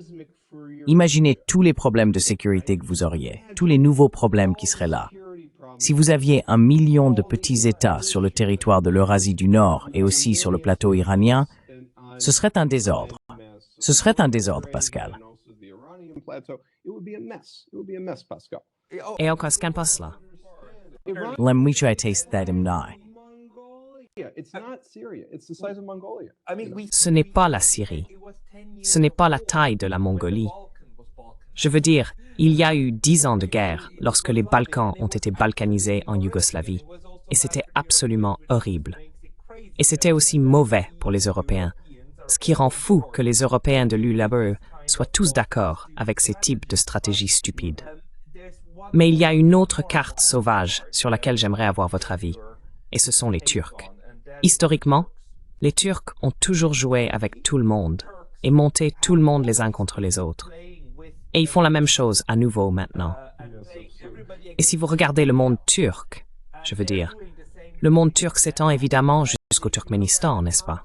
Imaginez tous les problèmes de sécurité que vous auriez, tous les nouveaux problèmes qui seraient là. Si vous aviez 1 million de petits États sur le territoire de l'Eurasie du Nord et aussi sur le plateau iranien, ce serait un désordre. Ce serait un désordre, Pascal. Et encore, qu'en pense là? Ce n'est pas la Syrie. Ce n'est pas la taille de la Mongolie. Je veux dire, il y a eu 10 ans de guerre lorsque les Balkans ont été balkanisés en Yougoslavie. Et c'était absolument horrible. Et c'était aussi mauvais pour les Européens. Ce qui rend fou que les Européens de l'ULABE soient tous d'accord avec ces types de stratégies stupides. Mais il y a une autre carte sauvage sur laquelle j'aimerais avoir votre avis. Et ce sont les Turcs. Historiquement, les Turcs ont toujours joué avec tout le monde et monté tout le monde les uns contre les autres. Et ils font la même chose à nouveau maintenant. Et si vous regardez le monde turc, je veux dire, le monde turc s'étend évidemment jusqu'au Turkménistan, n'est-ce pas?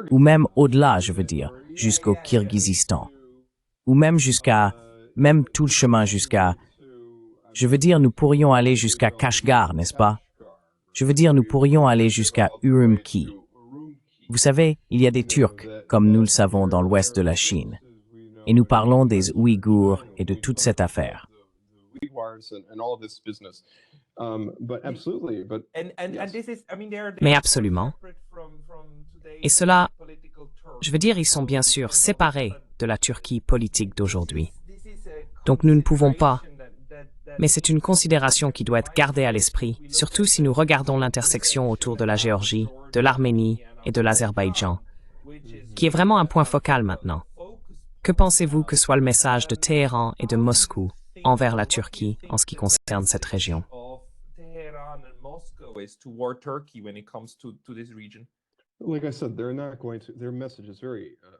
Ou même au-delà, je veux dire, jusqu'au Kirghizistan. Ou même même tout le chemin jusqu'à... Je veux dire, nous pourrions aller jusqu'à Kashgar, n'est-ce pas? Je veux dire, nous pourrions aller jusqu'à Urumqi. Vous savez, il y a des Turcs, comme nous le savons dans l'ouest de la Chine. Et nous parlons des Ouïghours et de toute cette affaire. Mais absolument. Et cela, je veux dire, ils sont bien sûr séparés de la Turquie politique d'aujourd'hui. Donc nous ne pouvons pas. Mais c'est une considération qui doit être gardée à l'esprit, surtout si nous regardons l'intersection autour de la Géorgie, de l'Arménie et de l'Azerbaïdjan, qui est vraiment un point focal maintenant. Que pensez-vous que soit le message de Téhéran et de Moscou envers la Turquie en ce qui concerne cette région?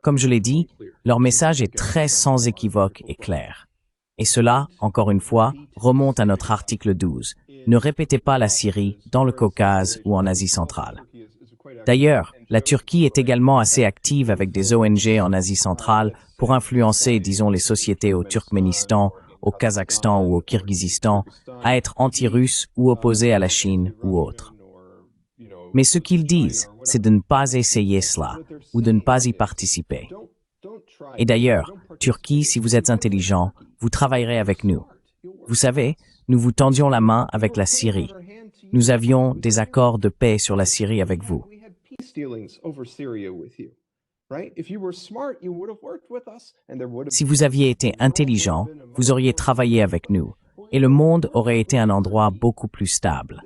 Comme je l'ai dit, leur message est très sans équivoque et clair. Et cela, encore une fois, remonte à notre article 12. Ne répétez pas la Syrie dans le Caucase ou en Asie centrale. D'ailleurs, la Turquie est également assez active avec des ONG en Asie centrale pour influencer, disons, les sociétés au Turkménistan, au Kazakhstan ou au Kirghizistan à être anti-russes ou opposées à la Chine ou autres. Mais ce qu'ils disent, c'est de ne pas essayer cela ou de ne pas y participer. Et d'ailleurs, Turquie, si vous êtes intelligent, vous travaillerez avec nous. Vous savez, nous vous tendions la main avec la Syrie. Nous avions des accords de paix sur la Syrie avec vous. Si vous aviez été intelligent, vous auriez travaillé avec nous, et le monde aurait été un endroit beaucoup plus stable.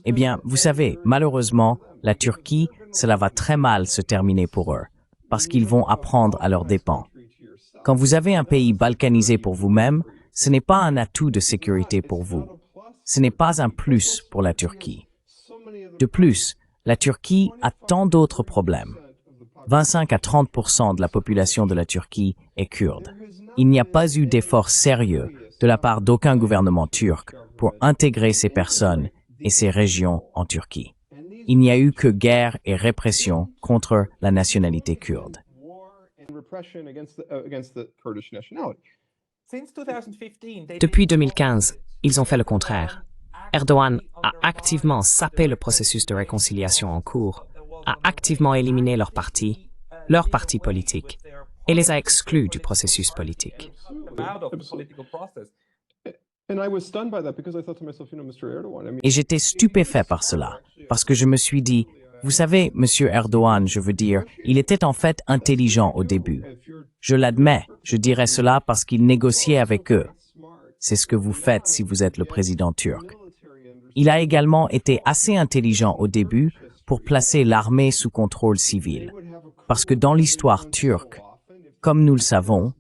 Eh bien, vous savez, malheureusement, la Turquie, cela va très mal se terminer pour eux, parce qu'ils vont apprendre à leurs dépens. Quand vous avez un pays balkanisé pour vous-même, ce n'est pas un atout de sécurité pour vous. Ce n'est pas un plus pour la Turquie. De plus, la Turquie a tant d'autres problèmes. 25 à 30% de la population de la Turquie est kurde. Il n'y a pas eu d'effort sérieux de la part d'aucun gouvernement turc pour intégrer ces personnes et ces régions en Turquie. Il n'y a eu que guerre et répression contre la nationalité kurde. Depuis 2015, ils ont fait le contraire. Erdogan a activement sapé le processus de réconciliation en cours, a activement éliminé leur parti politique, et les a exclus du processus politique. Et j'étais stupéfait par cela, parce que je me suis dit, vous savez, Monsieur Erdogan, je veux dire, il était en fait intelligent au début. Je l'admets, je dirais cela parce qu'il négociait avec eux. C'est ce que vous faites si vous êtes le président turc. Il a également été assez intelligent au début pour placer l'armée sous contrôle civil. Parce que dans l'histoire turque, comme nous le savons,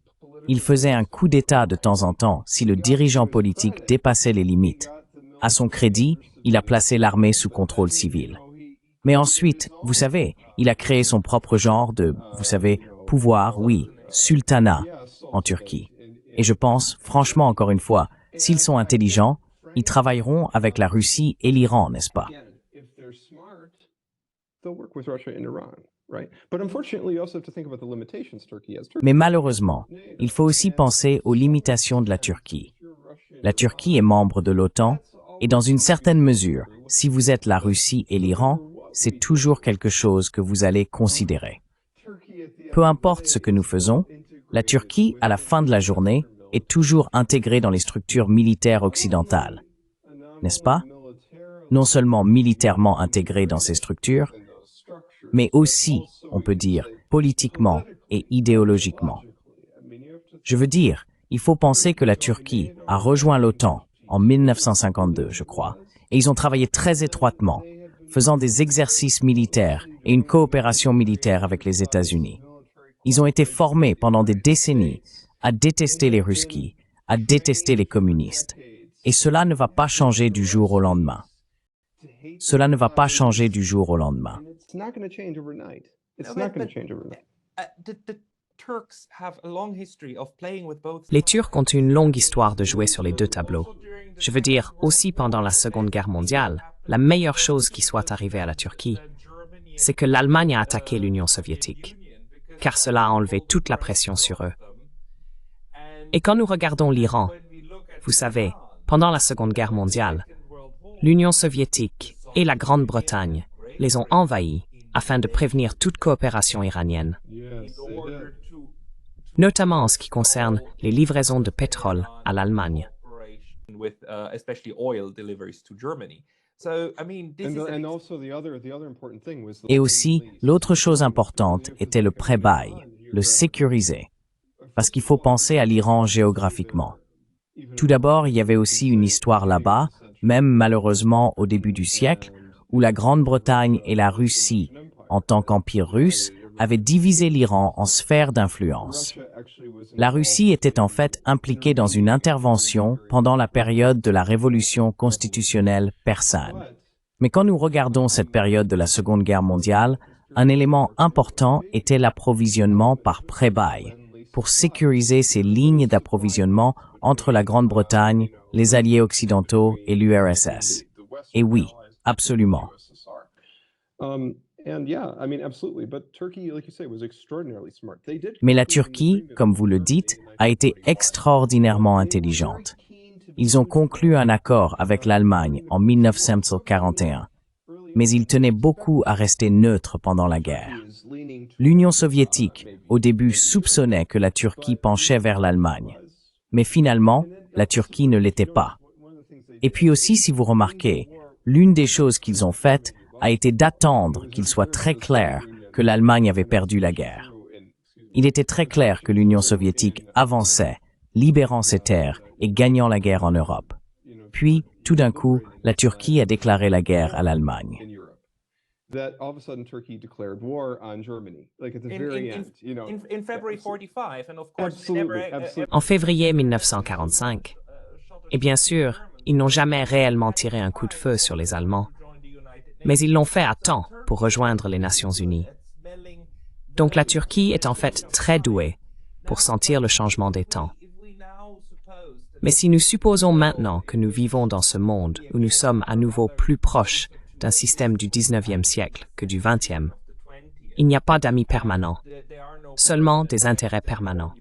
il faisait un coup d'État de temps en temps si le dirigeant politique dépassait les limites. À son crédit, il a placé l'armée sous contrôle civil. Mais ensuite, vous savez, il a créé son propre genre de, vous savez, pouvoir, oui, sultanat en Turquie. Et je pense, franchement, encore une fois, s'ils sont intelligents, ils travailleront avec la Russie et l'Iran, n'est-ce pas? Mais malheureusement, il faut aussi penser aux limitations de la Turquie. La Turquie est membre de l'OTAN, et dans une certaine mesure, si vous êtes la Russie et l'Iran, c'est toujours quelque chose que vous allez considérer. Peu importe ce que nous faisons, la Turquie, à la fin de la journée, est toujours intégrée dans les structures militaires occidentales, n'est-ce pas? Non seulement militairement intégrée dans ces structures, mais aussi, on peut dire, politiquement et idéologiquement. Je veux dire, il faut penser que la Turquie a rejoint l'OTAN en 1952, je crois, et ils ont travaillé très étroitement, faisant des exercices militaires et une coopération militaire avec les États-Unis. Ils ont été formés pendant des décennies à détester les Ruskies, à détester les communistes. Et cela ne va pas changer du jour au lendemain. Cela ne va pas changer du jour au lendemain. Les Turcs ont une longue histoire de jouer sur les deux tableaux. Je veux dire, aussi pendant la Seconde Guerre mondiale, la meilleure chose qui soit arrivée à la Turquie, c'est que l'Allemagne a attaqué l'Union soviétique, car cela a enlevé toute la pression sur eux. Et quand nous regardons l'Iran, vous savez, pendant la Seconde Guerre mondiale, l'Union soviétique et la Grande-Bretagne les ont envahis afin de prévenir toute coopération iranienne, notamment en ce qui concerne les livraisons de pétrole à l'Allemagne. Et aussi, l'autre chose importante était le pré-bail, le sécuriser, parce qu'il faut penser à l'Iran géographiquement. Tout d'abord, il y avait aussi une histoire là-bas, même malheureusement au début du siècle, où la Grande-Bretagne et la Russie, en tant qu'empire russe, avaient divisé l'Iran en sphères d'influence. La Russie était en fait impliquée dans une intervention pendant la période de la révolution constitutionnelle persane. Mais quand nous regardons cette période de la Seconde Guerre mondiale, un élément important était l'approvisionnement par pré-bail, pour sécuriser ces lignes d'approvisionnement entre la Grande-Bretagne, les alliés occidentaux et l'URSS. Et oui, absolument. Mais la Turquie, comme vous le dites, a été extraordinairement intelligente. Ils ont conclu un accord avec l'Allemagne en 1941, mais ils tenaient beaucoup à rester neutres pendant la guerre. L'Union soviétique, au début, soupçonnait que la Turquie penchait vers l'Allemagne, mais finalement, la Turquie ne l'était pas. Et puis aussi, si vous remarquez, l'une des choses qu'ils ont faites a été d'attendre qu'il soit très clair que l'Allemagne avait perdu la guerre. Il était très clair que l'Union soviétique avançait, libérant ses terres et gagnant la guerre en Europe. Puis, tout d'un coup, la Turquie a déclaré la guerre à l'Allemagne. En février 1945, et bien sûr, ils n'ont jamais réellement tiré un coup de feu sur les Allemands, mais ils l'ont fait à temps pour rejoindre les Nations Unies. Donc la Turquie est en fait très douée pour sentir le changement des temps. Mais si nous supposons maintenant que nous vivons dans ce monde où nous sommes à nouveau plus proches d'un système du 19e siècle que du 20e, il n'y a pas d'amis permanents, seulement des intérêts permanents.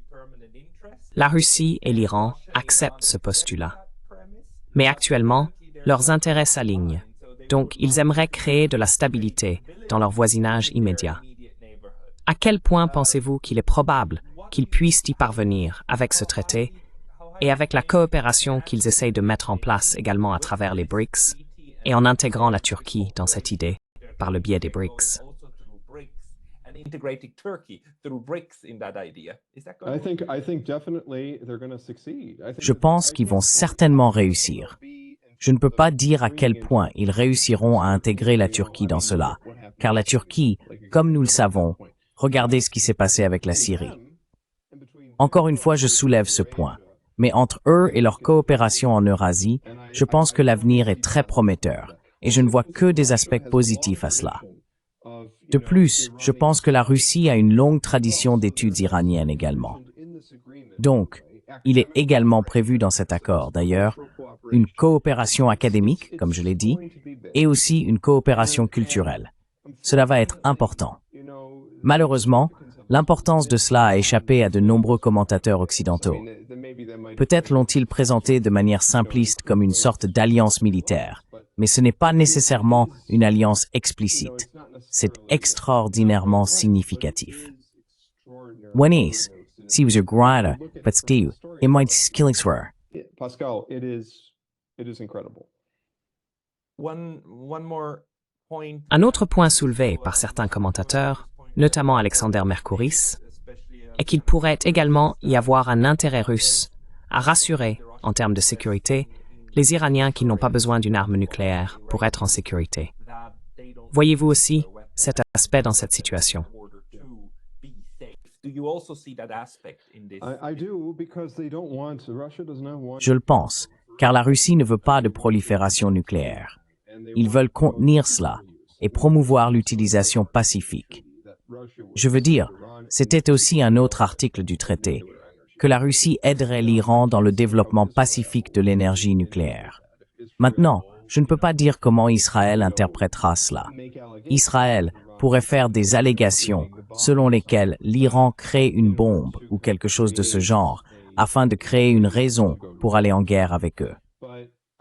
La Russie et l'Iran acceptent ce postulat. Mais actuellement, leurs intérêts s'alignent, donc ils aimeraient créer de la stabilité dans leur voisinage immédiat. À quel point pensez-vous qu'il est probable qu'ils puissent y parvenir avec ce traité et avec la coopération qu'ils essayent de mettre en place également à travers les BRICS et en intégrant la Turquie dans cette idée par le biais des BRICS? Je pense qu'ils vont certainement réussir. Je ne peux pas dire à quel point ils réussiront à intégrer la Turquie dans cela, car la Turquie, comme nous le savons, regardez ce qui s'est passé avec la Syrie. Encore une fois, je soulève ce point. Mais entre eux et leur coopération en Eurasie, je pense que l'avenir est très prometteur, et je ne vois que des aspects positifs à cela. De plus, je pense que la Russie a une longue tradition d'études iraniennes également. Donc, il est également prévu dans cet accord, d'ailleurs, une coopération académique, comme je l'ai dit, et aussi une coopération culturelle. Cela va être important. Malheureusement, l'importance de cela a échappé à de nombreux commentateurs occidentaux. Peut-être l'ont-ils présenté de manière simpliste comme une sorte d'alliance militaire, mais ce n'est pas nécessairement une alliance explicite. C'est extraordinairement significatif. Wannees, si vous êtes grand, parce que il m'a skilling swear. Pascal, it is incredible. One more point. Un autre point soulevé par certains commentateurs, notamment Alexander Mercouris, est qu'il pourrait également y avoir un intérêt russe à rassurer, en termes de sécurité, les Iraniens qui n'ont pas besoin d'une arme nucléaire pour être en sécurité. Voyez-vous aussi cet aspect dans cette situation? Je le pense, car la Russie ne veut pas de prolifération nucléaire. Ils veulent contenir cela et promouvoir l'utilisation pacifique. Je veux dire, c'était aussi un autre article du traité, que la Russie aiderait l'Iran dans le développement pacifique de l'énergie nucléaire. Maintenant, je ne peux pas dire comment Israël interprétera cela. Israël pourrait faire des allégations selon lesquelles l'Iran crée une bombe ou quelque chose de ce genre afin de créer une raison pour aller en guerre avec eux.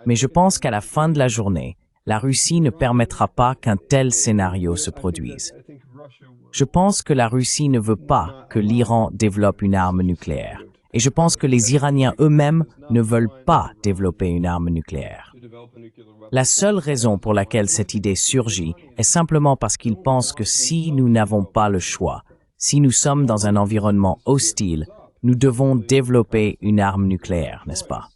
Mais je pense qu'à la fin de la journée, la Russie ne permettra pas qu'un tel scénario se produise. Je pense que la Russie ne veut pas que l'Iran développe une arme nucléaire. Et je pense que les Iraniens eux-mêmes ne veulent pas développer une arme nucléaire. La seule raison pour laquelle cette idée surgit est simplement parce qu'ils pensent que si nous n'avons pas le choix, si nous sommes dans un environnement hostile, nous devons développer une arme nucléaire, n'est-ce pas?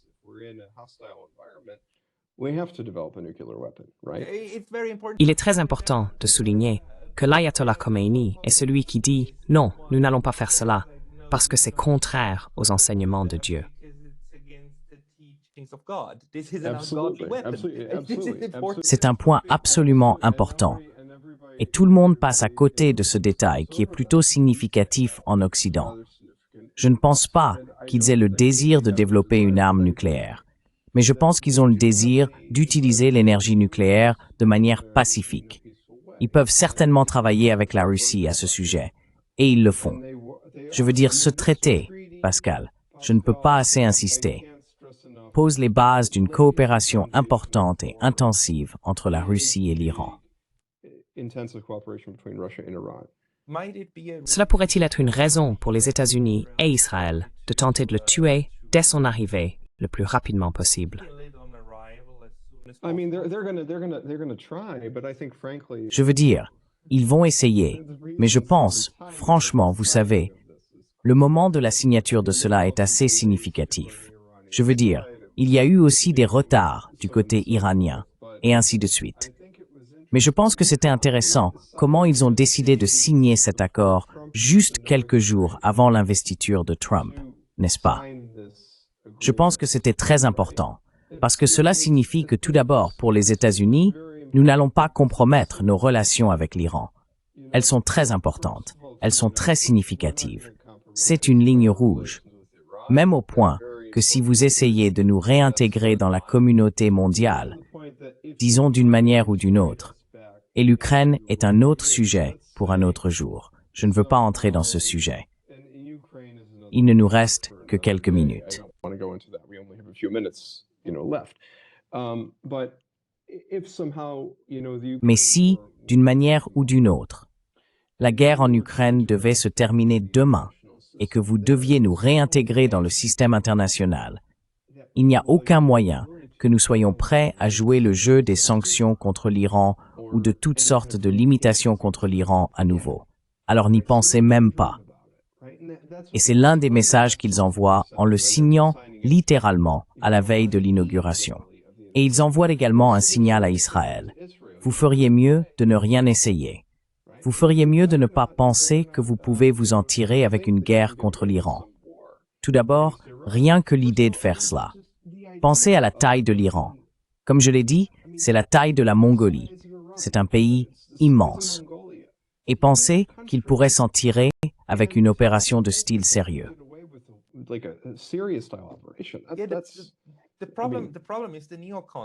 Il est très important de souligner que l'ayatollah Khomeini est celui qui dit « Non, nous n'allons pas faire cela », parce que c'est contraire aux enseignements de Dieu. C'est un point absolument important. Et tout le monde passe à côté de ce détail qui est plutôt significatif en Occident. Je ne pense pas qu'ils aient le désir de développer une arme nucléaire, mais je pense qu'ils ont le désir d'utiliser l'énergie nucléaire de manière pacifique. Ils peuvent certainement travailler avec la Russie à ce sujet, et ils le font. Je veux dire, ce traité, Pascal, je ne peux pas assez insister, pose les bases d'une coopération importante et intensive entre la Russie et l'Iran. Cela pourrait-il être une raison pour les États-Unis et Israël de tenter de le tuer dès son arrivée le plus rapidement possible? Je veux dire, ils vont essayer, mais je pense, franchement, vous savez, le moment de la signature de cela est assez significatif. Je veux dire, il y a eu aussi des retards du côté iranien, et ainsi de suite. Mais je pense que c'était intéressant comment ils ont décidé de signer cet accord juste quelques jours avant l'investiture de Trump, n'est-ce pas? Je pense que c'était très important, parce que cela signifie que tout d'abord, pour les États-Unis, nous n'allons pas compromettre nos relations avec l'Iran. Elles sont très importantes, elles sont très significatives. C'est une ligne rouge, même au point que si vous essayez de nous réintégrer dans la communauté mondiale, disons d'une manière ou d'une autre, et l'Ukraine est un autre sujet pour un autre jour. Je ne veux pas entrer dans ce sujet. Il ne nous reste que quelques minutes. Mais si, d'une manière ou d'une autre, la guerre en Ukraine devait se terminer demain et que vous deviez nous réintégrer dans le système international, il n'y a aucun moyen que nous soyons prêts à jouer le jeu des sanctions contre l'Iran ou de toutes sortes de limitations contre l'Iran à nouveau. Alors n'y pensez même pas. Et c'est l'un des messages qu'ils envoient en le signant littéralement à la veille de l'inauguration. Et ils envoient également un signal à Israël. Vous feriez mieux de ne rien essayer. Vous feriez mieux de ne pas penser que vous pouvez vous en tirer avec une guerre contre l'Iran. Tout d'abord, rien que l'idée de faire cela. Pensez à la taille de l'Iran. Comme je l'ai dit, c'est la taille de la Mongolie. C'est un pays immense. Et pensez qu'il pourrait s'en tirer avec une opération de style sérieux.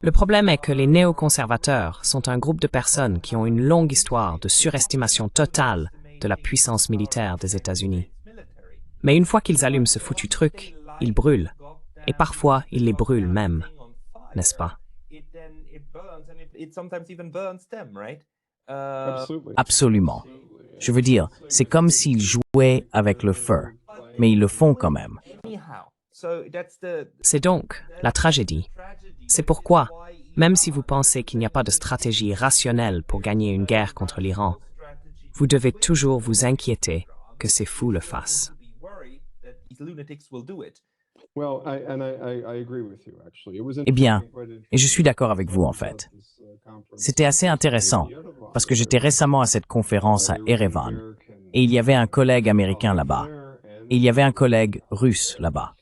Le problème est que les néoconservateurs sont un groupe de personnes qui ont une longue histoire de surestimation totale de la puissance militaire des États-Unis. Mais une fois qu'ils allument ce foutu truc, ils brûlent. Et parfois, ils les brûlent même, n'est-ce pas? Absolument. Je veux dire, c'est comme s'ils jouaient avec le feu, mais ils le font quand même. C'est donc la tragédie. C'est pourquoi, même si vous pensez qu'il n'y a pas de stratégie rationnelle pour gagner une guerre contre l'Iran, vous devez toujours vous inquiéter que ces fous le fassent. Eh bien, et je suis d'accord avec vous en fait. C'était assez intéressant, parce que j'étais récemment à cette conférence à Erevan, et il y avait un collègue américain là-bas, et il y avait un collègue russe là-bas.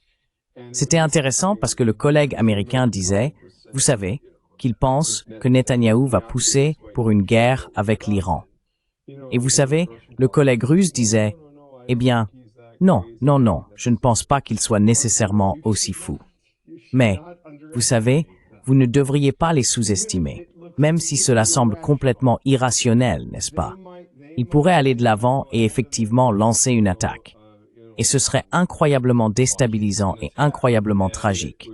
C'était intéressant parce que le collègue américain disait, vous savez, qu'il pense que Netanyahou va pousser pour une guerre avec l'Iran. Et vous savez, le collègue russe disait, eh bien, non, je ne pense pas qu'il soit nécessairement aussi fou. Mais, vous savez, vous ne devriez pas les sous-estimer, même si cela semble complètement irrationnel, n'est-ce pas? Ils pourraient aller de l'avant et effectivement lancer une attaque. Et ce serait incroyablement déstabilisant et incroyablement tragique.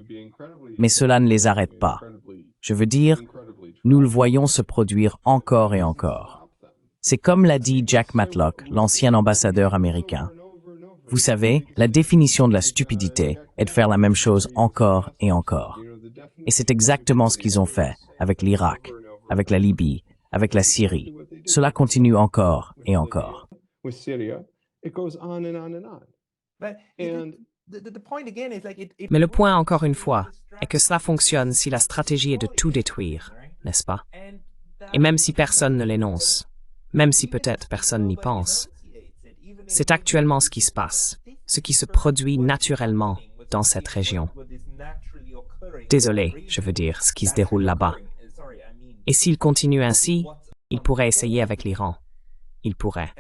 Mais cela ne les arrête pas. Je veux dire, nous le voyons se produire encore et encore. C'est comme l'a dit Jack Matlock, l'ancien ambassadeur américain. Vous savez, la définition de la stupidité est de faire la même chose encore et encore. Et c'est exactement ce qu'ils ont fait avec l'Irak, avec la Libye, avec la Syrie. Cela continue encore et encore. Mais le point, encore une fois, est que cela fonctionne si la stratégie est de tout détruire, n'est-ce pas? Et même si personne ne l'énonce, même si peut-être personne n'y pense, c'est actuellement ce qui se passe, ce qui se produit naturellement dans cette région. Désolé, je veux dire, ce qui se déroule là-bas. Et s'il continue ainsi, il pourrait essayer avec l'Iran. Il pourrait.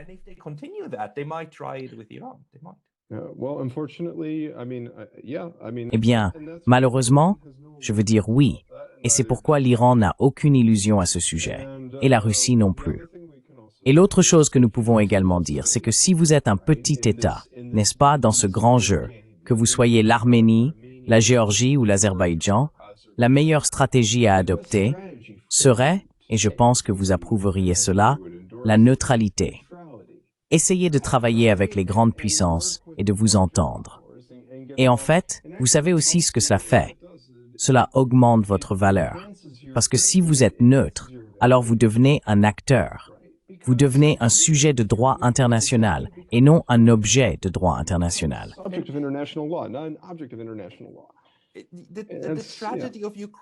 Eh bien, malheureusement, je veux dire oui, et c'est pourquoi l'Iran n'a aucune illusion à ce sujet, et la Russie non plus. Et l'autre chose que nous pouvons également dire, c'est que si vous êtes un petit État, n'est-ce pas, dans ce grand jeu, que vous soyez l'Arménie, la Géorgie ou l'Azerbaïdjan, la meilleure stratégie à adopter serait, et je pense que vous approuveriez cela, la neutralité. Essayez de travailler avec les grandes puissances et de vous entendre. Et en fait, vous savez aussi ce que cela fait. Cela augmente votre valeur. Parce que si vous êtes neutre, alors vous devenez un acteur. Vous devenez un sujet de droit international et non un objet de droit international.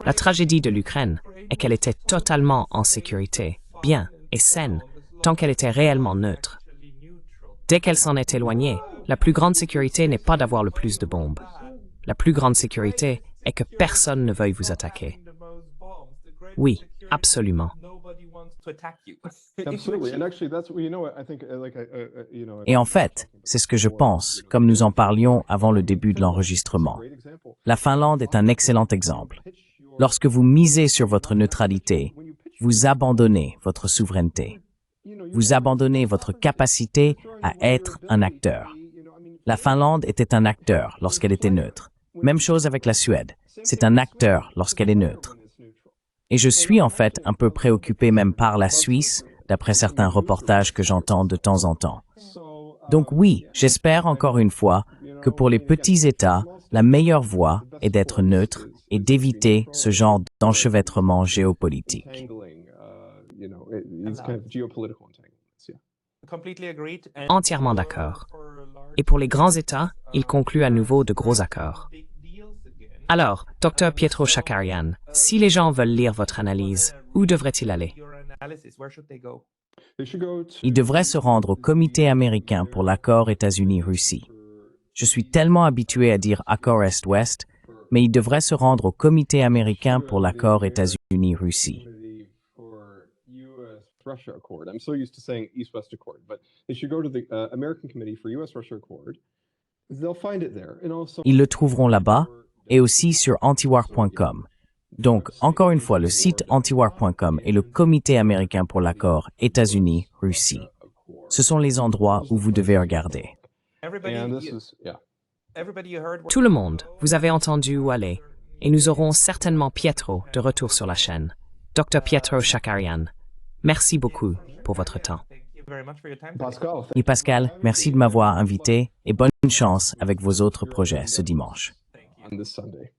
La tragédie de l'Ukraine est qu'elle était totalement en sécurité, bien et saine, tant qu'elle était réellement neutre. Dès qu'elle s'en est éloignée, la plus grande sécurité n'est pas d'avoir le plus de bombes. La plus grande sécurité est que personne ne veuille vous attaquer. Oui, absolument. Et en fait, c'est ce que je pense, comme nous en parlions avant le début de l'enregistrement. La Finlande est un excellent exemple. Lorsque vous misez sur votre neutralité, vous abandonnez votre souveraineté. Vous abandonnez votre capacité à être un acteur. La Finlande était un acteur lorsqu'elle était neutre. Même chose avec la Suède. C'est un acteur lorsqu'elle est neutre. Et je suis en fait un peu préoccupé même par la Suisse, d'après certains reportages que j'entends de temps en temps. Donc oui, j'espère encore une fois que pour les petits États, la meilleure voie est d'être neutre et d'éviter ce genre d'enchevêtrement géopolitique. Entièrement d'accord. Et pour les grands États, il conclut à nouveau de gros accords. Alors, Dr Pietro Shakarian, si les gens veulent lire votre analyse, où devraient-ils aller? Ils devraient se rendre au Comité américain pour l'accord États-Unis-Russie. Je suis tellement habitué à dire accord Est-Ouest, mais il devrait se rendre au Comité américain pour l'accord États-Unis-Russie. Russia Accord. I'm so used to saying East-West Accord, but they should go to the American Committee for US-Russia Accord. They'll find it there. And also, Ils le trouveront là-bas et aussi sur antiwar.com. Donc, encore une fois, le site antiwar.com et le Comité américain pour l'accord États-Unis-Russie. Ce sont les endroits où vous devez regarder. and this is, yeah. Tout le monde, vous avez entendu où aller. Et nous aurons certainement Pietro de retour sur la chaîne. Dr Pietro Shakarian. Merci beaucoup pour votre temps. Pascal, Et Pascal, merci de m'avoir invité et bonne chance avec vos autres projets ce dimanche. on this Sunday.